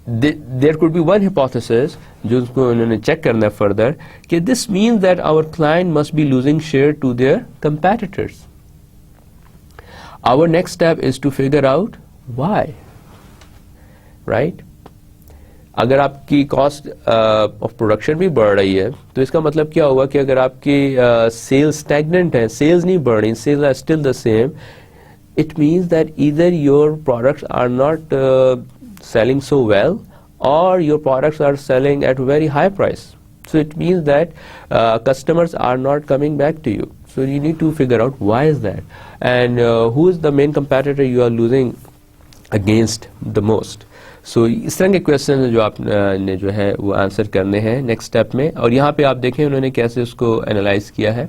There could be one hypothesis जो उसको उन्होंने check करना है further कि this means that our client must be losing share to their competitors. Our next step is to figure out why, right? अगर आपकी कॉस्ट ऑफ प्रोडक्शन भी बढ़ रही है तो इसका मतलब क्या होगा कि अगर आपकी सेल्स स्टैग्नेंट है, सेल्स नहीं बढ़ रही, sales are still the same, it means that either your products are not selling so well or your products are selling at a very high price. So it means that customers are not coming back to you. So you need to figure out why is that, and who is the main competitor you are losing against the most. So इस तरह के question जो आपने जो है वो answer करने हैं नेक्स्ट स्टेप में. और यहाँ पे आप देखें उन्होंने कैसे उसको एनालाइज किया है.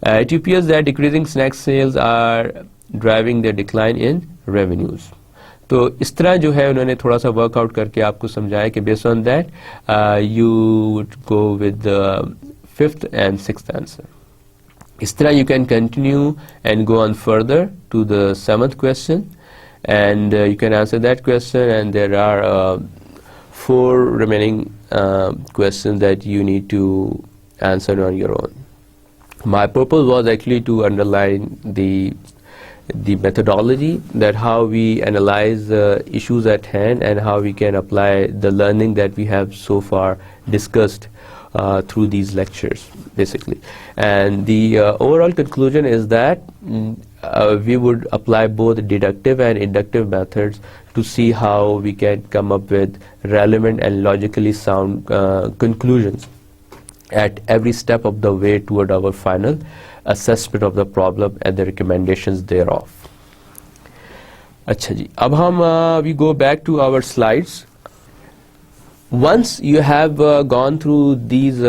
It appears that decreasing snack sales are driving the decline in revenues. तो इस तरह जो है उन्होंने थोड़ा सा वर्कआउट करके आपको समझाया कि based on that you would go with the 5th and 6th answer. इस तरह you can continue and go on further to the 7th question, and you can answer that question, and there are 4 remaining questions that you need to answer on your own. My purpose was actually to underline the methodology, that how we analyze issues at hand and how we can apply the learning that we have so far discussed through these lectures basically. And the overall conclusion is that we would apply both deductive and inductive methods to see how we can come up with relevant and logically sound conclusions at every step of the way toward our final assessment of the problem and the recommendations thereof. अच्छा जी, अब हम we go back to our slides. Once you have gone through these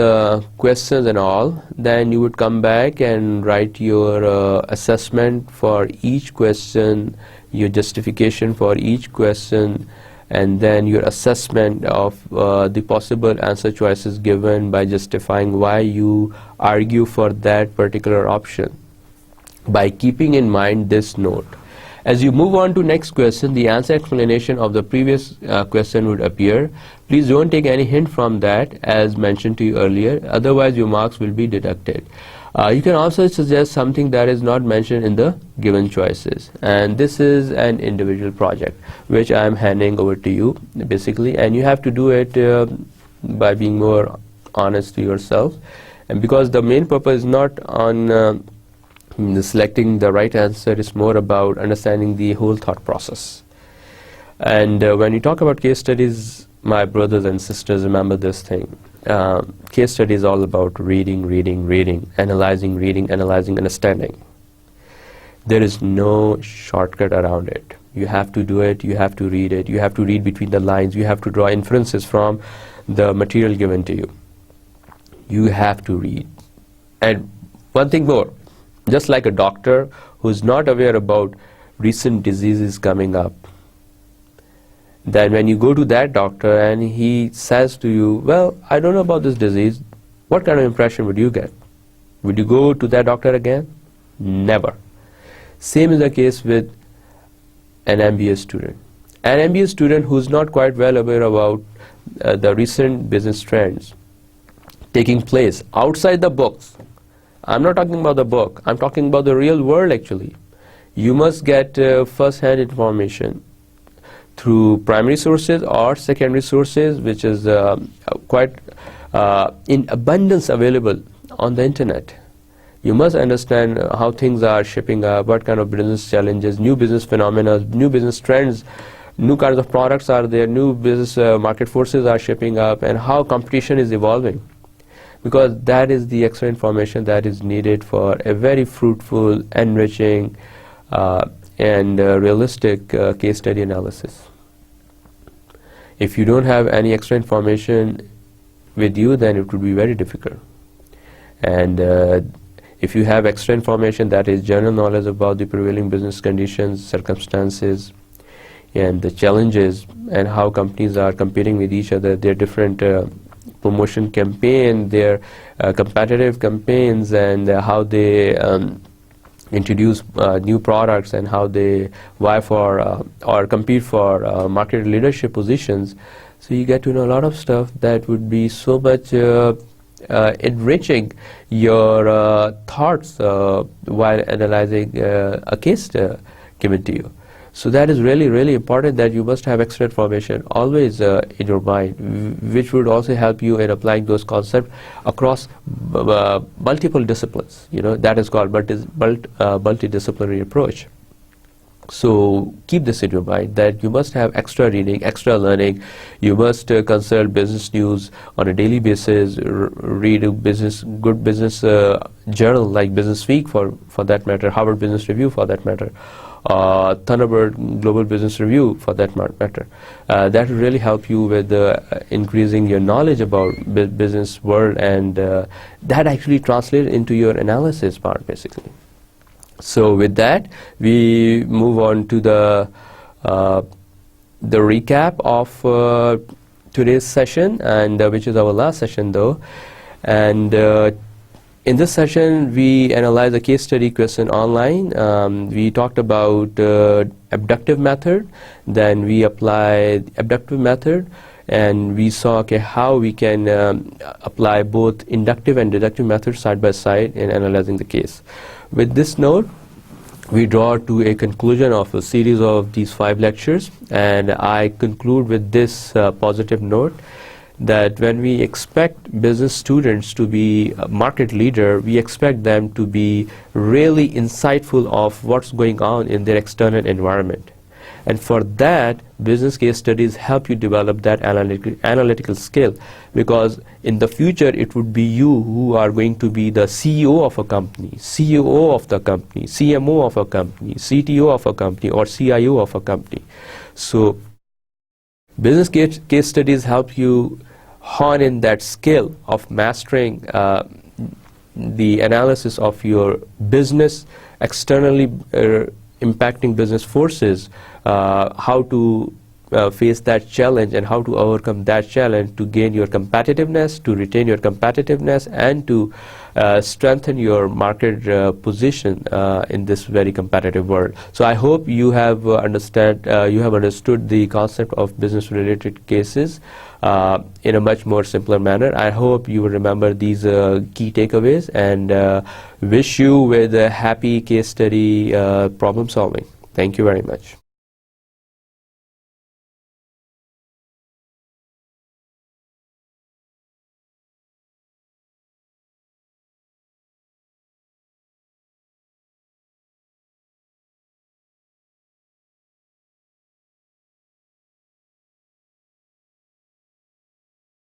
questions and all, then you would come back and write your assessment for each question, your justification for each question, and then your assessment of the possible answer choices given by justifying why you argue for that particular option, by keeping in mind this note. As you move on to next question, the answer explanation of the previous question would appear. Please don't take any hint from that as mentioned to you earlier, otherwise your marks will be deducted. You can also suggest something that is not mentioned in the given choices, and this is an individual project which I am handing over to you basically, and you have to do it by being more honest to yourself, and because the main purpose is not on selecting the right answer, is more about understanding the whole thought process. And when you talk about case studies, my brothers and sisters, remember this thing. Case study is all about reading, analyzing, understanding. There is no shortcut around it. You have to do it, you have to read it, you have to read between the lines, you have to draw inferences from the material given to you. You have to read. And one thing more, just like a doctor who's not aware about recent diseases coming up, then when you go to that doctor and he says to you, well, I don't know about this disease, what kind of impression would you get? Would you go to that doctor again? Never. Same is the case with an MBA student. An MBA student who's not quite well aware about the recent business trends taking place outside the books. I'm not talking about the book, I'm talking about the real world actually. You must get first-hand information through primary sources or secondary sources, which is quite in abundance available on the internet. You must understand how things are shaping up, what kind of business challenges, new business phenomena, new business trends, new kinds of products are there, new business market forces are shaping up, and how competition is evolving. Because that is the extra information that is needed for a very fruitful, enriching, and realistic case study analysis. If you don't have any extra information with you, then it would be very difficult. And if you have extra information, that is general knowledge about the prevailing business conditions, circumstances, and the challenges, and how companies are competing with each other, their different promotion campaign, their competitive campaigns, and how they introduce new products, and how they vie for or compete for market leadership positions. So you get to know a lot of stuff that would be so much enriching your thoughts while analyzing a case given to you. So that is really, really important, that you must have extra information always in your mind, which would also help you in applying those concepts across multiple disciplines. You know, that is called multidisciplinary approach. So keep this in your mind, that you must have extra reading, extra learning. You must consult business news on a daily basis, read a good business journal like Business Week for that matter, Harvard Business Review for that matter, Thunderbird Global Business Review for that matter. That will really help you with increasing your knowledge about business world, and that actually translates into your analysis part basically. So with that, we move on to the recap of today's session, and which is our last session though. And in this session, we analyzed a case study question online. We talked about abductive method, then we applied abductive method, and we saw how we can apply both inductive and deductive methods side by side in analyzing the case. With this note, we draw to a conclusion of a series of these 5 lectures, and I conclude with this positive note, that when we expect business students to be a market leader, we expect them to be really insightful of what's going on in their external environment. And for that, business case studies help you develop that analytical skill, because in the future it would be you who are going to be the CEO of a company, COO of the company, CMO of a company, CTO of a company, or CIO of a company. So Case studies help you hone in that skill of mastering the analysis of your business, externally impacting business forces, how to face that challenge and how to overcome that challenge to gain your competitiveness, to retain your competitiveness, and to strengthen your market position in this very competitive world. So I hope you have understood the concept of business related cases in a much more simpler manner. I hope you will remember these key takeaways, and wish you with a happy case study problem solving. Thank you very much.